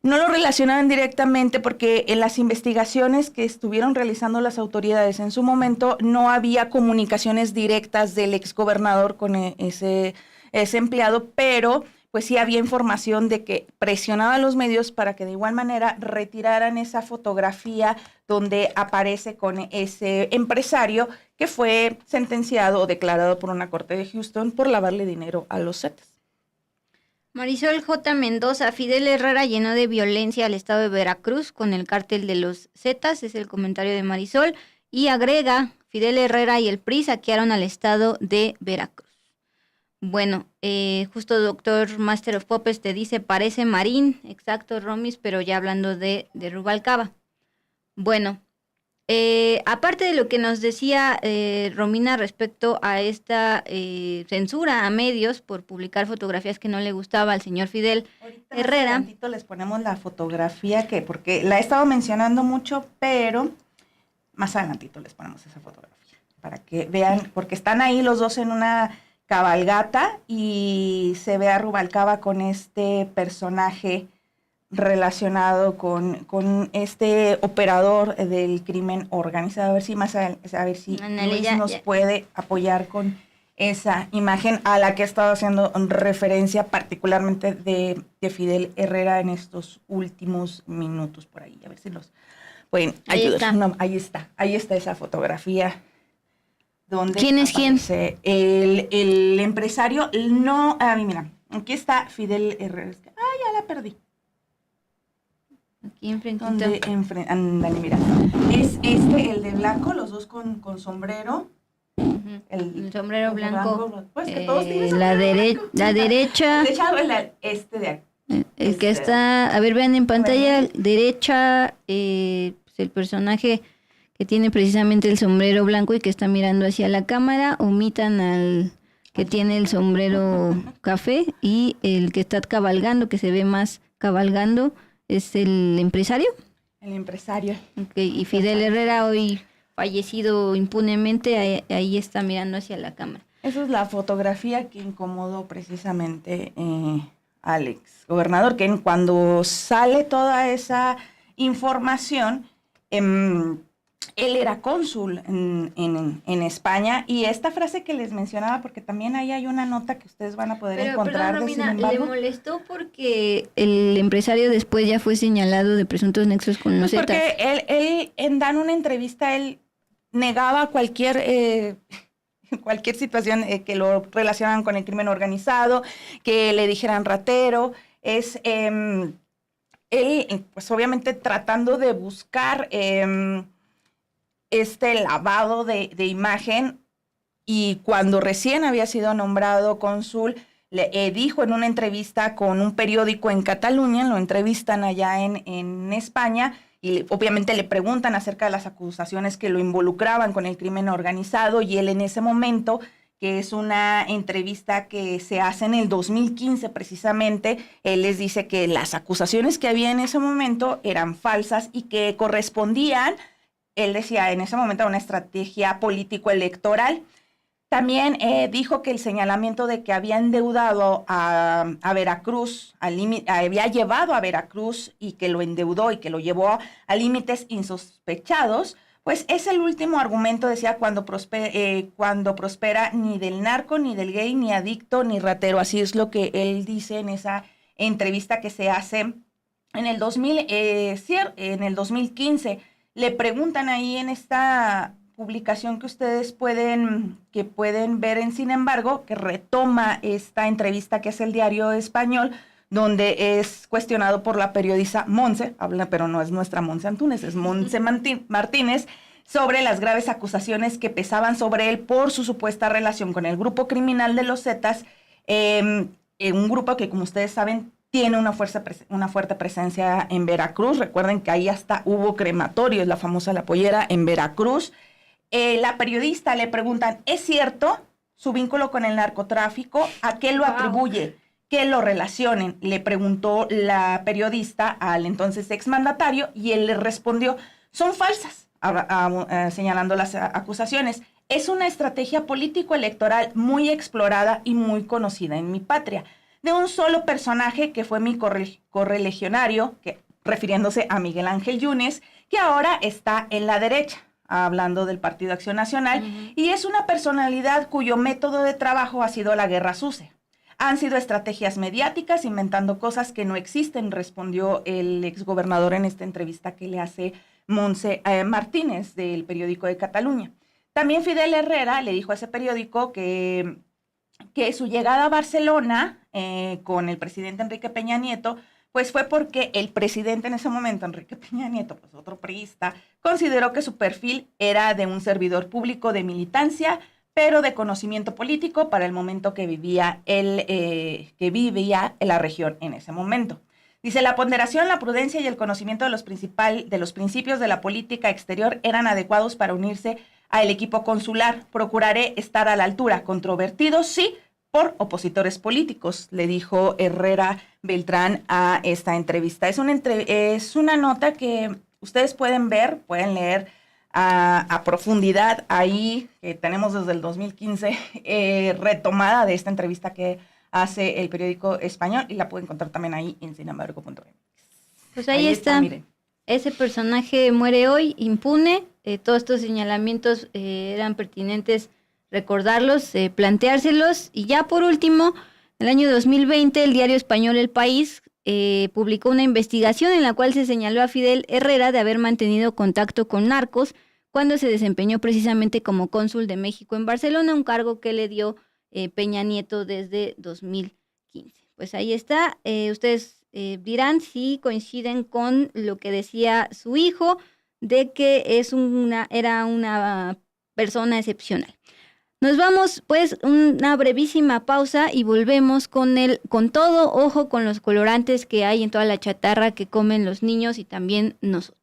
no lo relacionaban directamente porque en las investigaciones que estuvieron realizando las autoridades en su momento no había comunicaciones directas del exgobernador con ese empleado, pero pues sí había información de que presionaba a los medios para que de igual manera retiraran esa fotografía donde aparece con ese empresario que fue sentenciado o declarado por una corte de Houston por lavarle dinero a los Zetas. Marisol J. Mendoza, Fidel Herrera llenó de violencia al estado de Veracruz con el cártel de los Zetas, es el comentario de Marisol, y agrega, Fidel Herrera y el PRI saquearon al estado de Veracruz. Bueno, justo Doctor Master of Puppets te dice, parece marín, exacto, Romis, pero ya hablando de Rubalcaba. Bueno, aparte de lo que nos decía Romina respecto a esta censura a medios por publicar fotografías que no le gustaba al señor Fidel Herrera. Más adelantito les ponemos la fotografía porque la he estado mencionando mucho, pero más adelantito les ponemos esa fotografía para que vean, porque están ahí los dos en una cabalgata y se ve a Rubalcaba con este personaje relacionado con este operador del crimen organizado. A ver si Luis nos puede apoyar con esa imagen a la que he estado haciendo referencia particularmente de Fidel Herrera en estos últimos minutos por ahí. A ver si los pueden ayudar. No, ahí está esa fotografía donde ¿Quién es quién? El empresario, no, mira, aquí está Fidel Herrera. Ya la perdí. Aquí enfrente. Ándale, mira. Es el de blanco, los dos con sombrero. El sombrero blanco. Pues que todos tienen la sombrero blanco. derecha. De hecho, de aquí. El que está, a ver, vean en pantalla, derecha, pues el personaje que tiene precisamente el sombrero blanco y que está mirando hacia la cámara, omitan al que tiene el sombrero café, y el que está cabalgando, que se ve más cabalgando, es el empresario. El empresario. Okay, y Fidel Herrera, hoy fallecido impunemente, ahí está mirando hacia la cámara. Esa es la fotografía que incomodó precisamente al ex gobernador, que cuando sale toda esa información, él era cónsul en España, y esta frase que les mencionaba, porque también ahí hay una nota que ustedes van a poder encontrar. Perdón, Romina, le molestó porque el empresario después ya fue señalado de presuntos nexos con los Zetas. Porque él en dar una entrevista, él negaba cualquier situación que lo relacionaban con el crimen organizado, que le dijeran ratero. Él, pues obviamente tratando de buscar este lavado de imagen, y cuando recién había sido nombrado cónsul, le dijo en una entrevista con un periódico en Cataluña, lo entrevistan allá en España, y obviamente le preguntan acerca de las acusaciones que lo involucraban con el crimen organizado, y él en ese momento, que es una entrevista que se hace en el 2015 precisamente, él les dice que las acusaciones que había en ese momento eran falsas y que correspondían, él decía en ese momento, a una estrategia político-electoral. También dijo que el señalamiento de que había endeudado a Veracruz, había llevado a Veracruz y que lo endeudó y que lo llevó a límites insospechados, pues es el último argumento, decía, cuando prospera ni del narco, ni del gay, ni adicto, ni ratero. Así es lo que él dice en esa entrevista que se hace en el 2015. Le preguntan ahí en esta publicación que ustedes pueden ver en Sin Embargo, que retoma esta entrevista que hace el Diario Español, donde es cuestionado por la periodista Montse, pero no es nuestra Montse Antúnez, es Montse Martínez, sobre las graves acusaciones que pesaban sobre él por su supuesta relación con el grupo criminal de los Zetas, un grupo que, como ustedes saben, tiene una fuerte presencia en Veracruz. Recuerden que ahí hasta hubo crematorios, la famosa La Pollera en Veracruz. La periodista le preguntan, ¿es cierto su vínculo con el narcotráfico? ¿A qué lo atribuye? ¿Qué lo relacionen? Le preguntó la periodista al entonces exmandatario, y él le respondió, son falsas, señalando las acusaciones. Es una estrategia político-electoral muy explorada y muy conocida en mi patria, de un solo personaje que fue mi correligionario, refiriéndose a Miguel Ángel Yunes, que ahora está en la derecha, hablando del Partido Acción Nacional, y es una personalidad cuyo método de trabajo ha sido la guerra sucia. Han sido estrategias mediáticas, inventando cosas que no existen, respondió el exgobernador en esta entrevista que le hace Montse Martínez del periódico de Cataluña. También Fidel Herrera le dijo a ese periódico que su llegada a Barcelona con el presidente Enrique Peña Nieto, pues fue porque el presidente en ese momento, Enrique Peña Nieto, pues otro priista, consideró que su perfil era de un servidor público de militancia, pero de conocimiento político para el momento que vivía en la región en ese momento. Dice, la ponderación, la prudencia y el conocimiento de los principios de la política exterior eran adecuados para unirse al equipo consular. Procuraré estar a la altura. Controvertido, sí, por opositores políticos, le dijo Herrera Beltrán a esta entrevista. Es una nota que ustedes pueden leer a profundidad ahí, que tenemos desde el 2015, retomada de esta entrevista que hace el periódico español, y la pueden encontrar también ahí en sinembargo.mx. Pues ahí está. Miren. Ese personaje muere hoy, impune. Todos estos señalamientos eran pertinentes recordarlos, planteárselos. Y ya por último, en el año 2020, el diario español El País publicó una investigación en la cual se señaló a Fidel Herrera de haber mantenido contacto con narcos cuando se desempeñó precisamente como cónsul de México en Barcelona, un cargo que le dio Peña Nieto desde 2015. Pues ahí está, ustedes dirán si coinciden con lo que decía su hijo, de que era una persona excepcional. Nos vamos pues una brevísima pausa y volvemos con todo, ojo con los colorantes que hay en toda la chatarra que comen los niños y también nosotros.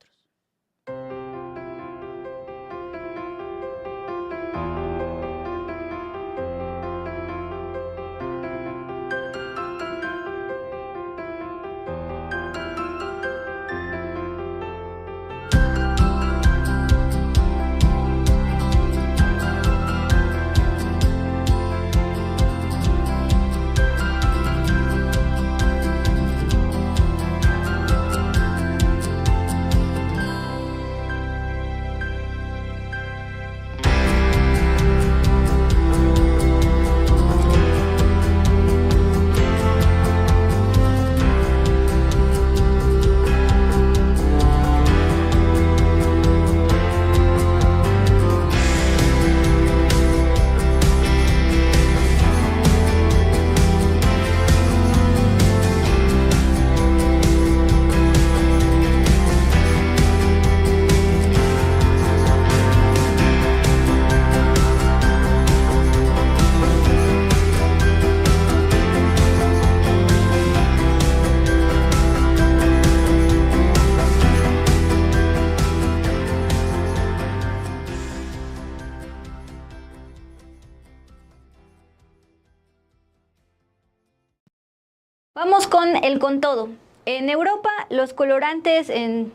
Vamos con todo. En Europa, los colorantes en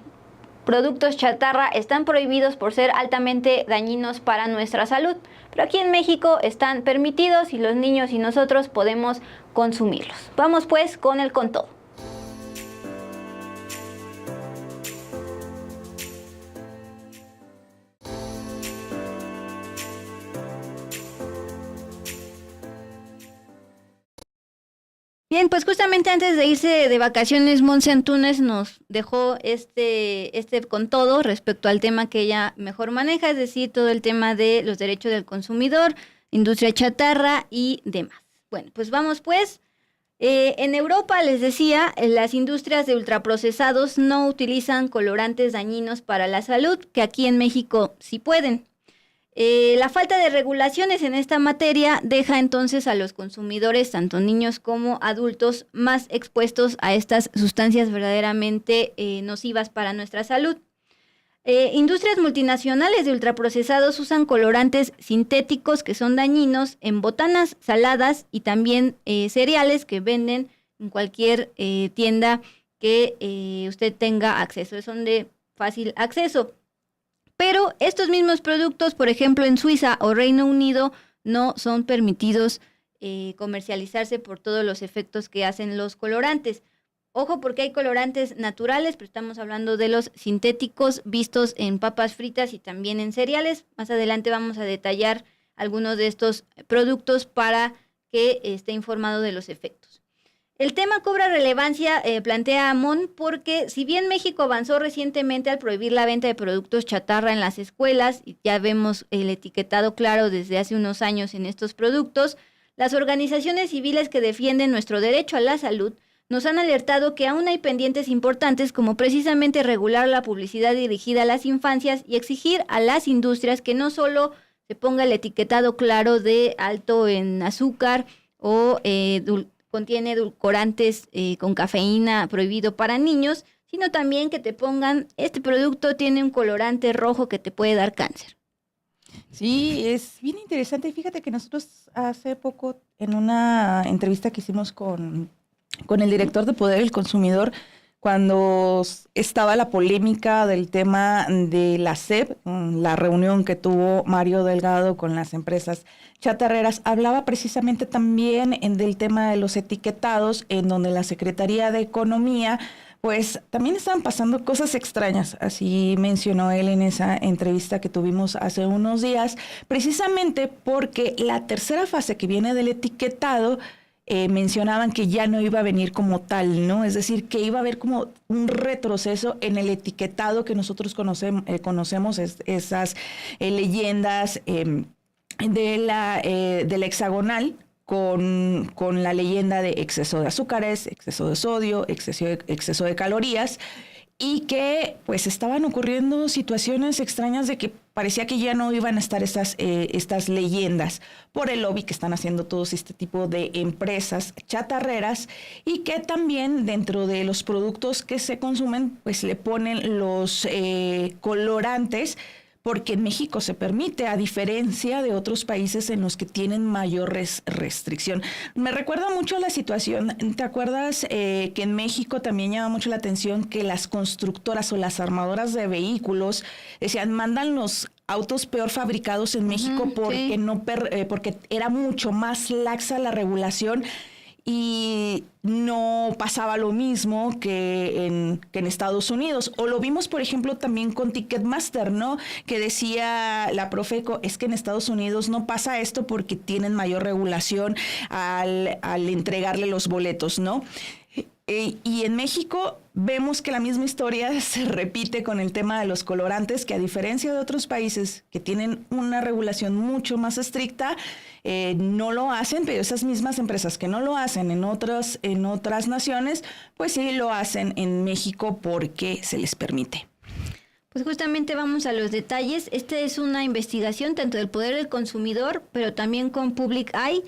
productos chatarra están prohibidos por ser altamente dañinos para nuestra salud, pero aquí en México están permitidos y los niños y nosotros podemos consumirlos. Vamos pues con todo. Bien, pues justamente antes de irse de vacaciones, Montse Antúnez nos dejó este con todo respecto al tema que ella mejor maneja, es decir, todo el tema de los derechos del consumidor, industria chatarra y demás. Bueno, pues vamos pues. En Europa, les decía, las industrias de ultraprocesados no utilizan colorantes dañinos para la salud, que aquí en México sí pueden. La falta de regulaciones en esta materia deja entonces a los consumidores, tanto niños como adultos, más expuestos a estas sustancias verdaderamente nocivas para nuestra salud. Industrias multinacionales de ultraprocesados usan colorantes sintéticos que son dañinos en botanas saladas y también cereales que venden en cualquier tienda que usted tenga acceso, son de fácil acceso. Pero estos mismos productos, por ejemplo, en Suiza o Reino Unido, no son permitidos comercializarse por todos los efectos que hacen los colorantes. Ojo, porque hay colorantes naturales, pero estamos hablando de los sintéticos vistos en papas fritas y también en cereales. Más adelante vamos a detallar algunos de estos productos para que esté informado de los efectos. El tema cobra relevancia, plantea Amon, porque si bien México avanzó recientemente al prohibir la venta de productos chatarra en las escuelas, y ya vemos el etiquetado claro desde hace unos años en estos productos, las organizaciones civiles que defienden nuestro derecho a la salud nos han alertado que aún hay pendientes importantes como precisamente regular la publicidad dirigida a las infancias y exigir a las industrias que no solo se ponga el etiquetado claro de alto en azúcar o contiene edulcorantes con cafeína prohibido para niños, sino también que te pongan, este producto tiene un colorante rojo que te puede dar cáncer. Sí, es bien interesante. Fíjate que nosotros hace poco, en una entrevista que hicimos con el director de Poder del Consumidor, cuando estaba la polémica del tema de la SEP, la reunión que tuvo Mario Delgado con las empresas chatarreras, hablaba precisamente también del tema de los etiquetados, en donde la Secretaría de Economía, pues también estaban pasando cosas extrañas, así mencionó él en esa entrevista que tuvimos hace unos días, precisamente porque la tercera fase que viene del etiquetado mencionaban que ya no iba a venir como tal, ¿no? Es decir, que iba a haber como un retroceso en el etiquetado que nosotros conocemos esas leyendas de la hexagonal, con la leyenda de exceso de azúcares, exceso de sodio, exceso de calorías, y que pues estaban ocurriendo situaciones extrañas de que parecía que ya no iban a estar estas leyendas por el lobby que están haciendo todos este tipo de empresas chatarreras, y que también dentro de los productos que se consumen pues le ponen los colorantes, porque en México se permite, a diferencia de otros países en los que tienen mayor restricción. Me recuerda mucho la situación, ¿te acuerdas que en México también llama mucho la atención que las constructoras o las armadoras de vehículos decían, mandan los autos peor fabricados en México porque, sí, porque era mucho más laxa la regulación? Y no pasaba lo mismo que en Estados Unidos. O lo vimos, por ejemplo, también con Ticketmaster, ¿no? Que decía la Profeco, es que en Estados Unidos no pasa esto porque tienen mayor regulación al entregarle los boletos, ¿no? Y en México vemos que la misma historia se repite con el tema de los colorantes, que a diferencia de otros países que tienen una regulación mucho más estricta, no lo hacen, pero esas mismas empresas que no lo hacen en otras naciones, pues sí lo hacen en México porque se les permite. Pues justamente vamos a los detalles. Esta es una investigación tanto del Poder del Consumidor, pero también con Public Eye.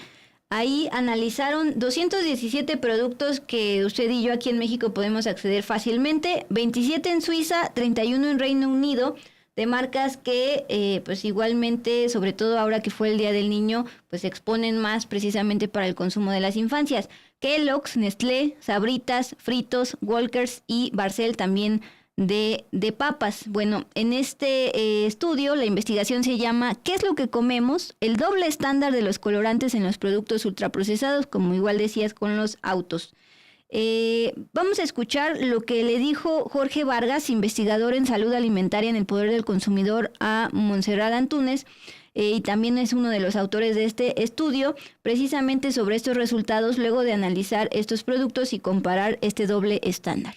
Ahí analizaron 217 productos que usted y yo aquí en México podemos acceder fácilmente, 27 en Suiza, 31 en Reino Unido, de marcas que pues igualmente, sobre todo ahora que fue el Día del Niño, pues se exponen más precisamente para el consumo de las infancias. Kellogg's, Nestlé, Sabritas, Fritos, Walkers y Barcel también de papas. Bueno, en este estudio la investigación se llama ¿qué es lo que comemos? El doble estándar de los colorantes en los productos ultraprocesados, como igual decías con los autos. Vamos a escuchar lo que le dijo Jorge Vargas, investigador en salud alimentaria en el Poder del Consumidor, a Montserrat Antúnez, y también es uno de los autores de este estudio, precisamente sobre estos resultados luego de analizar estos productos y comparar este doble estándar.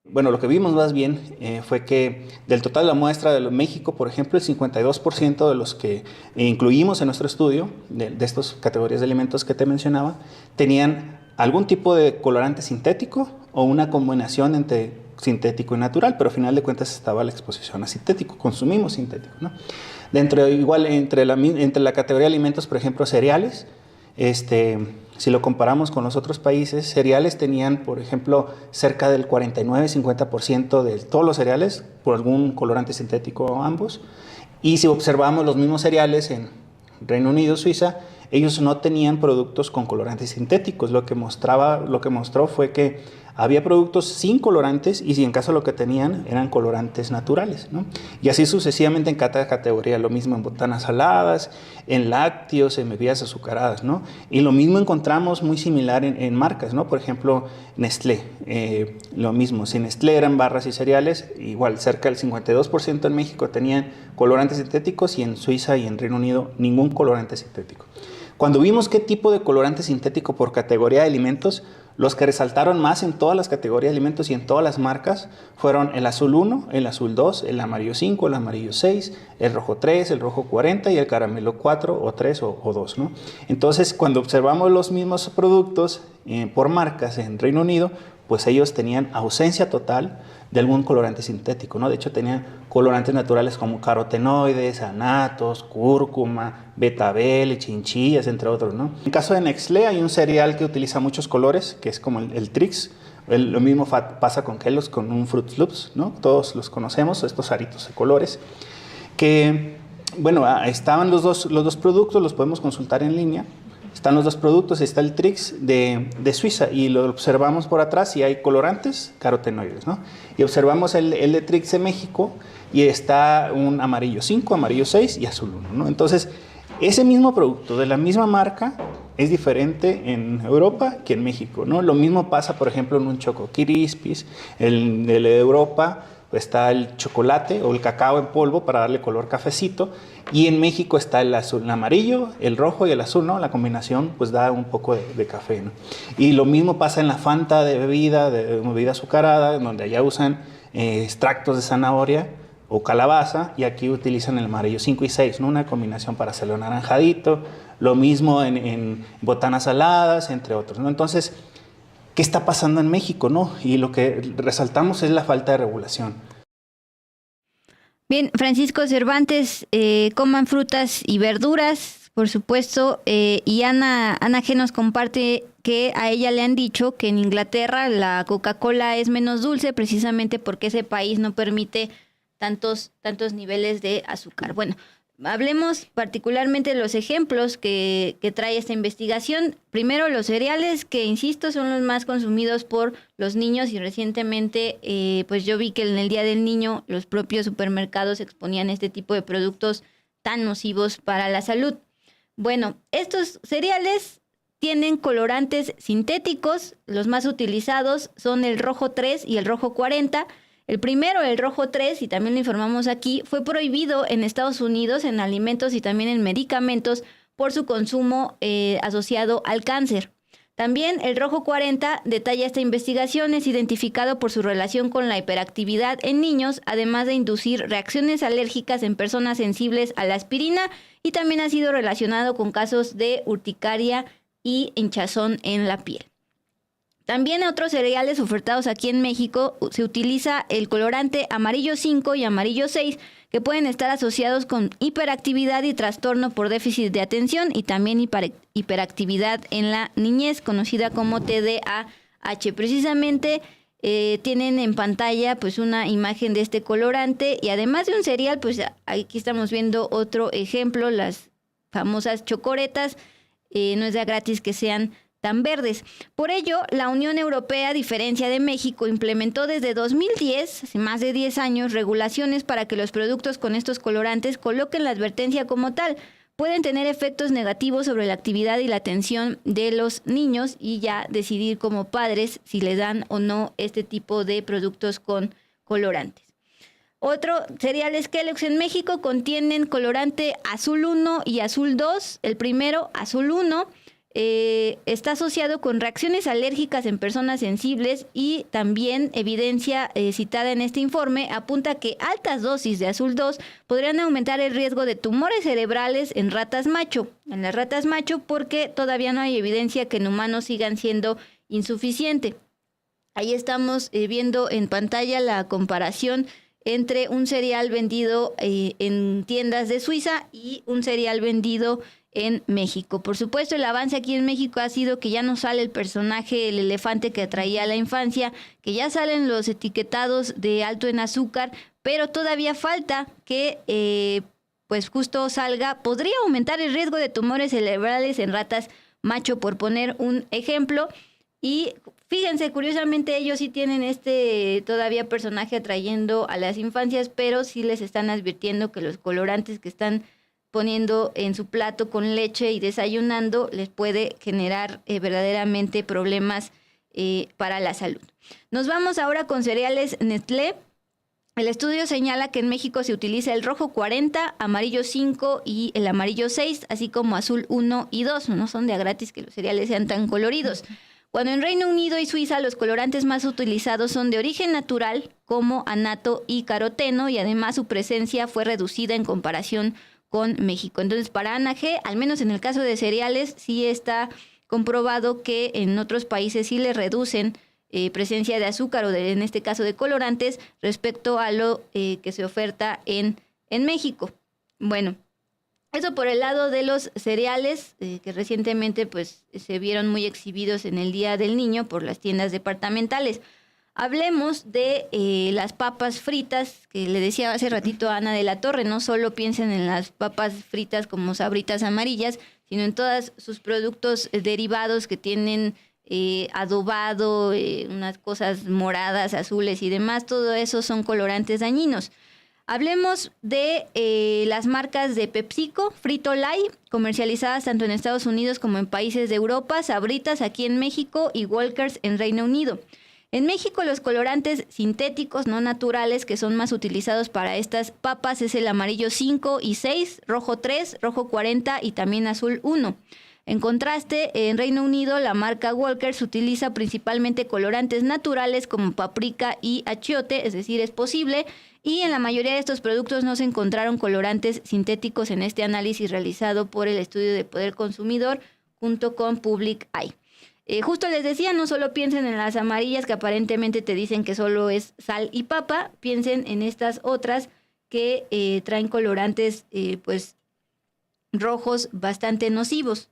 Bueno, lo que vimos más bien fue que del total de la muestra de México, por ejemplo, el 52% de los que incluimos en nuestro estudio, de estas categorías de alimentos que te mencionaba, tenían algún tipo de colorante sintético o una combinación entre sintético y natural, pero al final de cuentas estaba la exposición a sintético, consumimos sintético, ¿no? Entre la categoría de alimentos, por ejemplo, cereales, si lo comparamos con los otros países, cereales tenían, por ejemplo, cerca del 49-50% de todos los cereales por algún colorante sintético ambos. Y si observamos los mismos cereales en Reino Unido, Suiza, ellos no tenían productos con colorantes sintéticos. Lo que mostró fue que había productos sin colorantes y si en caso lo que tenían eran colorantes naturales, ¿no? Y así sucesivamente en cada categoría, lo mismo en botanas saladas, en lácteos, en bebidas azucaradas, ¿no? Y lo mismo encontramos muy similar en marcas, ¿no? Por ejemplo, Nestlé, lo mismo, si Nestlé eran barras y cereales, igual cerca del 52% en México tenían colorantes sintéticos y en Suiza y en Reino Unido ningún colorante sintético. Cuando vimos qué tipo de colorante sintético por categoría de alimentos, los que resaltaron más en todas las categorías de alimentos y en todas las marcas fueron el azul 1, el azul 2, el amarillo 5, el amarillo 6, el rojo 3, el rojo 40 y el caramelo 4 o 3 o 2, ¿no? Entonces, cuando observamos los mismos productos por marcas en Reino Unido, pues ellos tenían ausencia total de algún colorante sintético, ¿no? De hecho, tenían colorantes naturales como carotenoides, anatos, cúrcuma, betabel y chinchillas, entre otros, ¿no? En caso de Nestlé hay un cereal que utiliza muchos colores, que es como el Trix. Lo mismo pasa con Kellogg's, con un Fruit Loops, ¿no? Todos los conocemos, estos aritos de colores. Que, bueno, estaban los dos productos, los podemos consultar en línea. Están los dos productos, está el Trix de Suiza y lo observamos por atrás y hay colorantes carotenoides, ¿no? Y observamos el de Trix de México y está un amarillo 5, amarillo 6 y azul 1, ¿no? Entonces, ese mismo producto de la misma marca es diferente en Europa que en México, ¿no? Lo mismo pasa, por ejemplo, en un Choco Crispies, el de Europa está el chocolate o el cacao en polvo para darle color cafecito, y en México está el azul, el amarillo, el rojo y el azul, ¿no? La combinación pues da un poco de café, ¿no? Y lo mismo pasa en la Fanta de bebida azucarada, donde allá usan extractos de zanahoria o calabaza, y aquí utilizan el amarillo 5 y 6, ¿no? Una combinación para hacerlo anaranjadito. Lo mismo en botanas saladas, entre otros, ¿no? Entonces, ¿qué está pasando en México, no? Y lo que resaltamos es la falta de regulación. Bien, Francisco Cervantes, coman frutas y verduras, por supuesto, y Ana G nos comparte que a ella le han dicho que en Inglaterra la Coca-Cola es menos dulce precisamente porque ese país no permite tantos niveles de azúcar. Bueno, hablemos particularmente de los ejemplos que trae esta investigación. Primero, los cereales, que insisto, son los más consumidos por los niños, y recientemente pues yo vi que en el Día del Niño los propios supermercados exponían este tipo de productos tan nocivos para la salud. Bueno, estos cereales tienen colorantes sintéticos. Los más utilizados son el rojo 3 y el rojo 40. El primero, el rojo 3, y también lo informamos aquí, fue prohibido en Estados Unidos en alimentos y también en medicamentos por su consumo asociado al cáncer. También el rojo 40, detalla esta investigación, es identificado por su relación con la hiperactividad en niños, además de inducir reacciones alérgicas en personas sensibles a la aspirina, y también ha sido relacionado con casos de urticaria y hinchazón en la piel. También en otros cereales ofertados aquí en México se utiliza el colorante amarillo 5 y amarillo 6, que pueden estar asociados con hiperactividad y trastorno por déficit de atención, y también hiperactividad en la niñez, conocida como TDAH. Precisamente tienen en pantalla pues una imagen de este colorante, y además de un cereal, pues aquí estamos viendo otro ejemplo, las famosas chocoretas. No es de gratis que sean tan verdes. Por ello, la Unión Europea, a diferencia de México, implementó desde 2010, hace más de 10 años, regulaciones para que los productos con estos colorantes coloquen la advertencia como tal. Pueden tener efectos negativos sobre la actividad y la atención de los niños, y ya decidir como padres si les dan o no este tipo de productos con colorantes. Otro, cereales Kellogg's en México contienen colorante azul 1 y azul 2. El primero, azul 1, está asociado con reacciones alérgicas en personas sensibles, y también evidencia citada en este informe apunta que altas dosis de azul 2 podrían aumentar el riesgo de tumores cerebrales en las ratas macho, porque todavía no hay evidencia que en humanos sigan siendo insuficiente. Ahí estamos viendo en pantalla la comparación entre un cereal vendido en tiendas de Suiza y un cereal vendido en México. Por supuesto, el avance aquí en México ha sido que ya no sale el personaje, el elefante que atraía a la infancia, que ya salen los etiquetados de alto en azúcar, pero todavía falta que pues justo salga. Podría aumentar el riesgo de tumores cerebrales en ratas macho, por poner un ejemplo. Y fíjense, curiosamente ellos sí tienen todavía personaje atrayendo a las infancias, pero sí les están advirtiendo que los colorantes que están poniendo en su plato con leche y desayunando les puede generar verdaderamente problemas para la salud. Nos vamos ahora con cereales Nestlé. El estudio señala que en México se utiliza el rojo 40, amarillo 5 y el amarillo 6, así como azul 1 y 2. No son de a gratis que los cereales sean tan coloridos. Cuando en Reino Unido y Suiza los colorantes más utilizados son de origen natural, como anato y caroteno, y además su presencia fue reducida en comparación con México. Entonces, para Ana G, al menos en el caso de cereales, sí está comprobado que en otros países sí le reducen presencia de azúcar o en este caso de colorantes respecto a lo que se oferta en México. Bueno, eso por el lado de los cereales que recientemente pues se vieron muy exhibidos en el Día del Niño por las tiendas departamentales. Hablemos de las papas fritas, que le decía hace ratito a Ana de la Torre. No solo piensen en las papas fritas como Sabritas amarillas, sino en todos sus productos derivados que tienen adobado, unas cosas moradas, azules y demás. Todo eso son colorantes dañinos. Hablemos de las marcas de PepsiCo, Frito-Lay, comercializadas tanto en Estados Unidos como en países de Europa, Sabritas aquí en México y Walkers en Reino Unido. En México los colorantes sintéticos no naturales que son más utilizados para estas papas es el amarillo 5 y 6, rojo 3, rojo 40 y también azul 1. En contraste, en Reino Unido la marca Walkers utiliza principalmente colorantes naturales como paprika y achiote, es decir, es posible, y en la mayoría de estos productos no se encontraron colorantes sintéticos en este análisis realizado por el Estudio de Poder Consumidor junto con Public Eye. Justo les decía, no solo piensen en las amarillas que aparentemente te dicen que solo es sal y papa, piensen en estas otras que traen colorantes pues rojos bastante nocivos.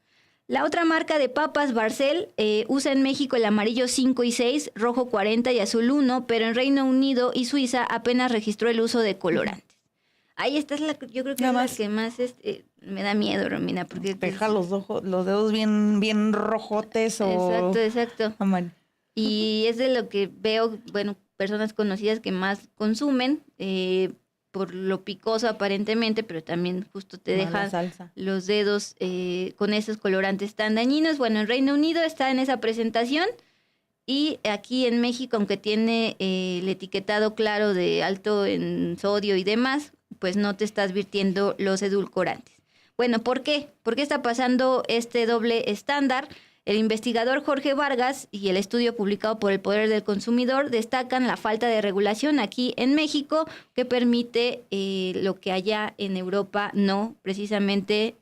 La otra marca de papas, Barcel, usa en México el amarillo 5 y 6, rojo 40 y azul 1, pero en Reino Unido y Suiza apenas registró el uso de colorantes. Ahí está, yo creo que es la que más me da miedo, Romina, porque deja los dedos bien rojotes o... Exacto. Y es de lo que veo, bueno, personas conocidas que más consumen, por lo picoso aparentemente, pero también justo te dejan los dedos con esos colorantes tan dañinos. Bueno, en Reino Unido está en esa presentación y aquí en México, aunque tiene el etiquetado claro de alto en sodio y demás, pues no te está advirtiendo los edulcorantes. Bueno, ¿por qué? ¿Por qué está pasando este doble estándar? El investigador Jorge Vargas y el estudio publicado por el Poder del Consumidor destacan la falta de regulación aquí en México que permite lo que allá en Europa no, precisamente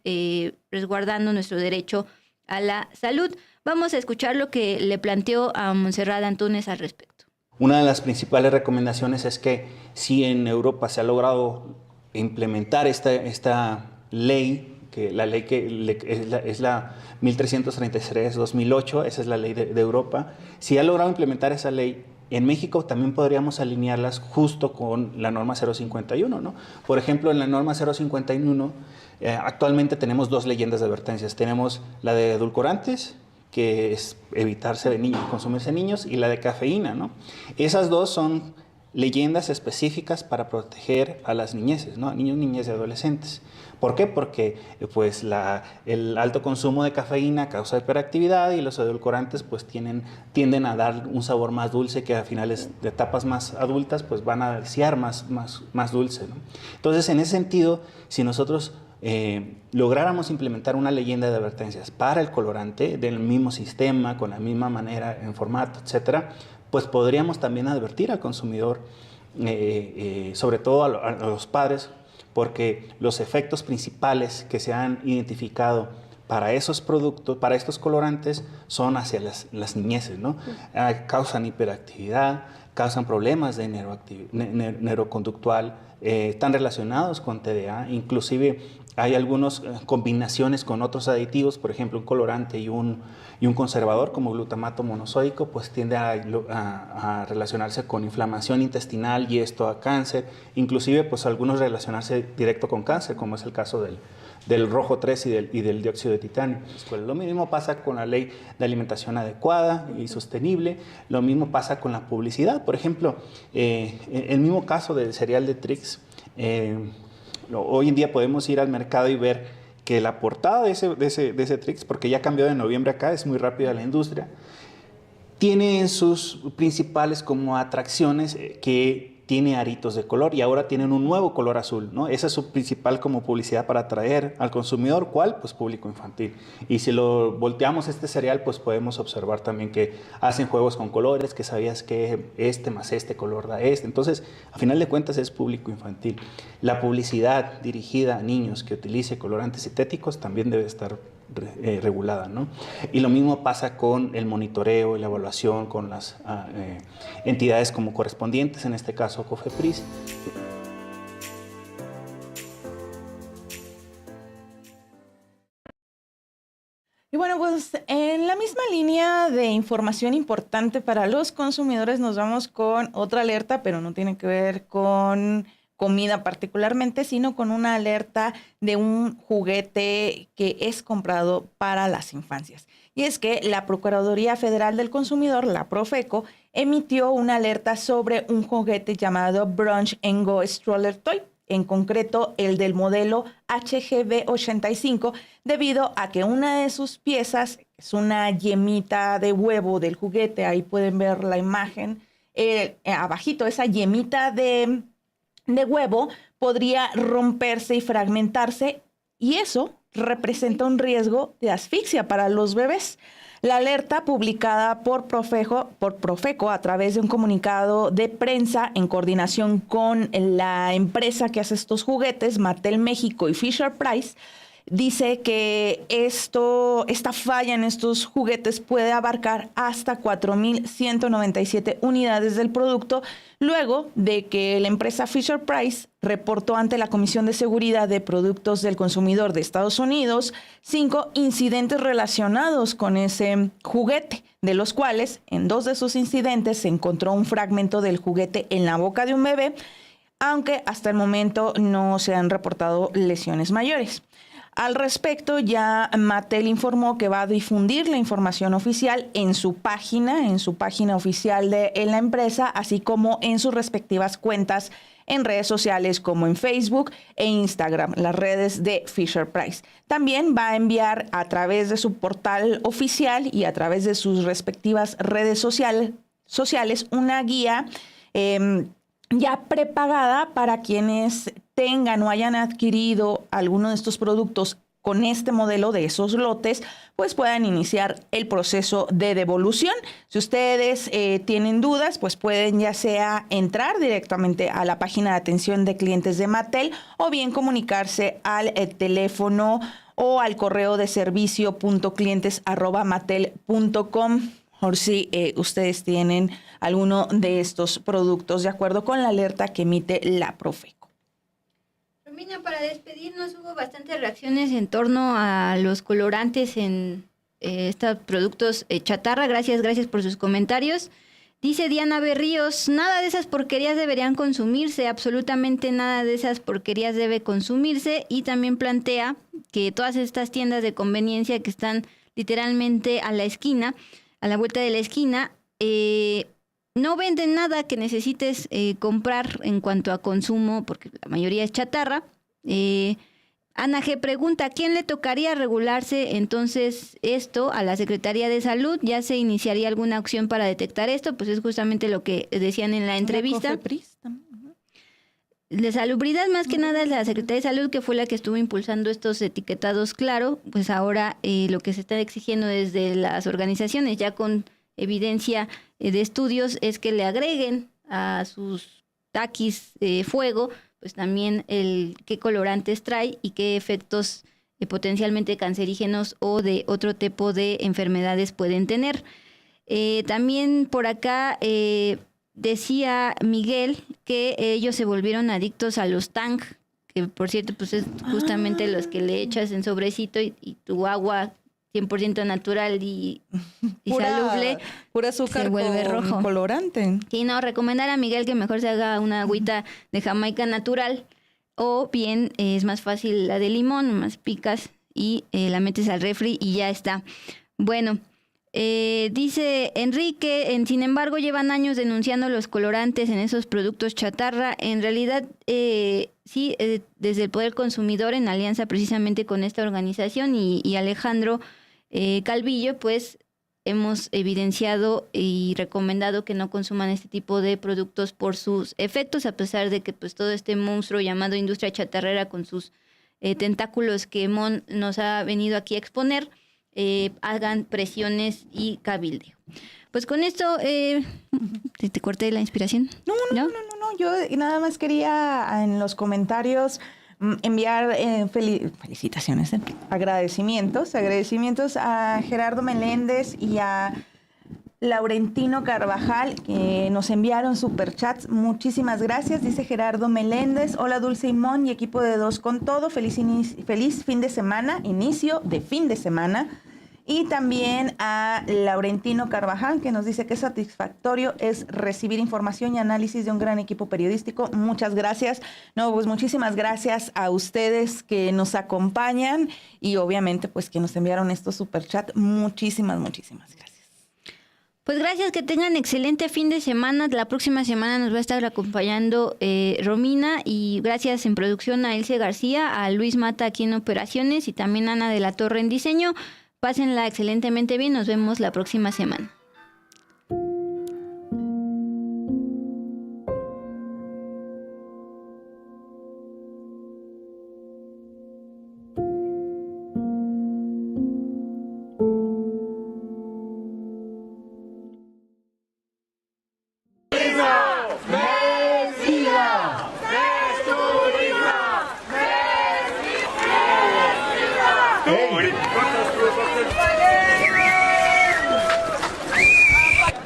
resguardando nuestro derecho a la salud. Vamos a escuchar lo que le planteó a Montserrat Antúnez al respecto. Una de las principales recomendaciones es que si en Europa se ha logrado implementar esta ley, que la ley es la 1333-2008, esa es la ley de Europa, si ha logrado implementar esa ley, en México también podríamos alinearlas justo con la norma 051, ¿no? Por ejemplo, en la norma 051 actualmente tenemos 2 leyendas de advertencias. Tenemos la de edulcorantes, que es evitarse de niños, consumirse niños, y la de cafeína, ¿no? Esas 2 son leyendas específicas para proteger a las niñeces, ¿no? A niños, niñas y adolescentes. ¿Por qué? Porque pues el alto consumo de cafeína causa hiperactividad y los edulcorantes pues tienden a dar un sabor más dulce que a finales de etapas más adultas pues van a desear más dulce, ¿no? Entonces, en ese sentido, si nosotros lográramos implementar una leyenda de advertencias para el colorante del mismo sistema, con la misma manera, en formato, etcétera, pues podríamos también advertir al consumidor, sobre todo a los padres, porque los efectos principales que se han identificado para esos productos, para estos colorantes, son hacia las niñeces, ¿no? Causan hiperactividad, causan problemas de neuroconductual, están relacionados con TDA, inclusive hay algunas combinaciones con otros aditivos, por ejemplo un colorante y un conservador como glutamato monosódico, pues tiende a relacionarse con inflamación intestinal y esto a cáncer, inclusive pues algunos relacionarse directo con cáncer, como es el caso del rojo 3 y del dióxido de titanio. Pues lo mismo pasa con la ley de alimentación adecuada y sostenible, lo mismo pasa con la publicidad. Por ejemplo, el mismo caso del cereal de Trix, hoy en día podemos ir al mercado y ver que la portada de ese Trix, porque ya cambió de noviembre acá, es muy rápida la industria, tiene en sus principales como atracciones que tiene aritos de color y ahora tienen un nuevo color azul, ¿no? Esa es su principal como publicidad para atraer al consumidor. ¿Cuál? Pues público infantil. Y si lo volteamos este cereal, pues podemos observar también que hacen juegos con colores, que sabías que este más este color da este. Entonces, a final de cuentas es público infantil. La publicidad dirigida a niños que utilice colorantes sintéticos también debe estar regulada, ¿no? Y lo mismo pasa con el monitoreo y la evaluación con las entidades como correspondientes, en este caso COFEPRIS. Y bueno, pues en la misma línea de información importante para los consumidores nos vamos con otra alerta, pero no tiene que ver con comida particularmente, sino con una alerta de un juguete que es comprado para las infancias. Y es que la Procuraduría Federal del Consumidor, la Profeco, emitió una alerta sobre un juguete llamado Brunch & Go Stroller Toy, en concreto el del modelo HGB85, debido a que una de sus piezas es una yemita de huevo del juguete, ahí pueden ver la imagen, abajito, esa yemita de huevo podría romperse y fragmentarse, y eso representa un riesgo de asfixia para los bebés. La alerta publicada por Profeco a través de un comunicado de prensa en coordinación con la empresa que hace estos juguetes, Mattel México y Fisher-Price, dice que esta falla en estos juguetes puede abarcar hasta 4,197 unidades del producto, luego de que la empresa Fisher-Price reportó ante la Comisión de Seguridad de Productos del Consumidor de Estados Unidos 5 incidentes relacionados con ese juguete, de los cuales en 2 de esos incidentes se encontró un fragmento del juguete en la boca de un bebé, aunque hasta el momento no se han reportado lesiones mayores. Al respecto, ya Mattel informó que va a difundir la información oficial en su página oficial de la empresa, así como en sus respectivas cuentas en redes sociales como en Facebook e Instagram, las redes de Fisher-Price. También va a enviar a través de su portal oficial y a través de sus respectivas redes sociales una guía ya prepagada para quienes tengan o hayan adquirido alguno de estos productos con este modelo de esos lotes, pues puedan iniciar el proceso de devolución. Si ustedes tienen dudas, pues pueden ya sea entrar directamente a la página de atención de clientes de Mattel o bien comunicarse al teléfono o al correo de servicio.clientes@mattel.com. Por si ustedes tienen alguno de estos productos, de acuerdo con la alerta que emite la Profeco. Romina, para despedirnos, hubo bastantes reacciones en torno a los colorantes en estos productos chatarra. Gracias por sus comentarios. Dice Diana Berríos, nada de esas porquerías deberían consumirse, absolutamente nada de esas porquerías debe consumirse. Y también plantea que todas estas tiendas de conveniencia que están literalmente a la vuelta de la esquina, no venden nada que necesites comprar en cuanto a consumo, porque la mayoría es chatarra. Ana G. pregunta, ¿a quién le tocaría regularse entonces esto? ¿A la Secretaría de Salud? ¿Ya se iniciaría alguna acción para detectar esto? Pues es justamente lo que decían en la entrevista. De salubridad, más que nada, es la Secretaría de Salud, que fue la que estuvo impulsando estos etiquetados claro. Pues ahora lo que se está exigiendo desde las organizaciones, ya con evidencia de estudios, es que le agreguen a sus taquis fuego, pues también qué colorantes trae y qué efectos potencialmente cancerígenos o de otro tipo de enfermedades pueden tener. También por acá decía Miguel que ellos se volvieron adictos a los Tang, que por cierto pues es justamente los que le echas en sobrecito y tu agua 100% natural y salubre, pura azúcar, se vuelve rojo. Colorante. Sí, no, recomendar a Miguel que mejor se haga una agüita de Jamaica natural, o bien es más fácil la de limón, más picas y la metes al refri y ya está. Bueno, dice Enrique, sin embargo llevan años denunciando los colorantes en esos productos chatarra. En realidad sí, desde el Poder Consumidor, en alianza precisamente con esta organización y Alejandro Calvillo, pues hemos evidenciado y recomendado que no consuman este tipo de productos por sus efectos, a pesar de que pues todo este monstruo llamado industria chatarrera con sus tentáculos que Mon nos ha venido aquí a exponer, hagan presiones y cabildeo. Pues con esto, ¿te corté la inspiración? No, yo nada más quería en los comentarios enviar felicitaciones, agradecimientos a Gerardo Meléndez y a Laurentino Carvajal, que nos enviaron superchats. Muchísimas gracias. Dice Gerardo Meléndez: hola Dulce y Mon y equipo de Dos con Todo, feliz fin de semana, inicio de fin de semana. Y también a Laurentino Carvajal, que nos dice que satisfactorio es recibir información y análisis de un gran equipo periodístico. Muchas gracias. No, pues muchísimas gracias a ustedes que nos acompañan y obviamente pues que nos enviaron estos superchats. Muchísimas gracias. Pues gracias, que tengan excelente fin de semana. La próxima semana nos va a estar acompañando Romina, y gracias en producción a Elce García, a Luis Mata aquí en operaciones y también a Ana de la Torre en diseño. Pásenla excelentemente bien, nos vemos la próxima semana.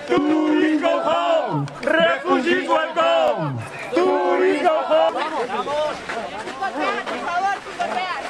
Touring go home, refugees welcome. Touring go home. Vamos. Por favor, picotear.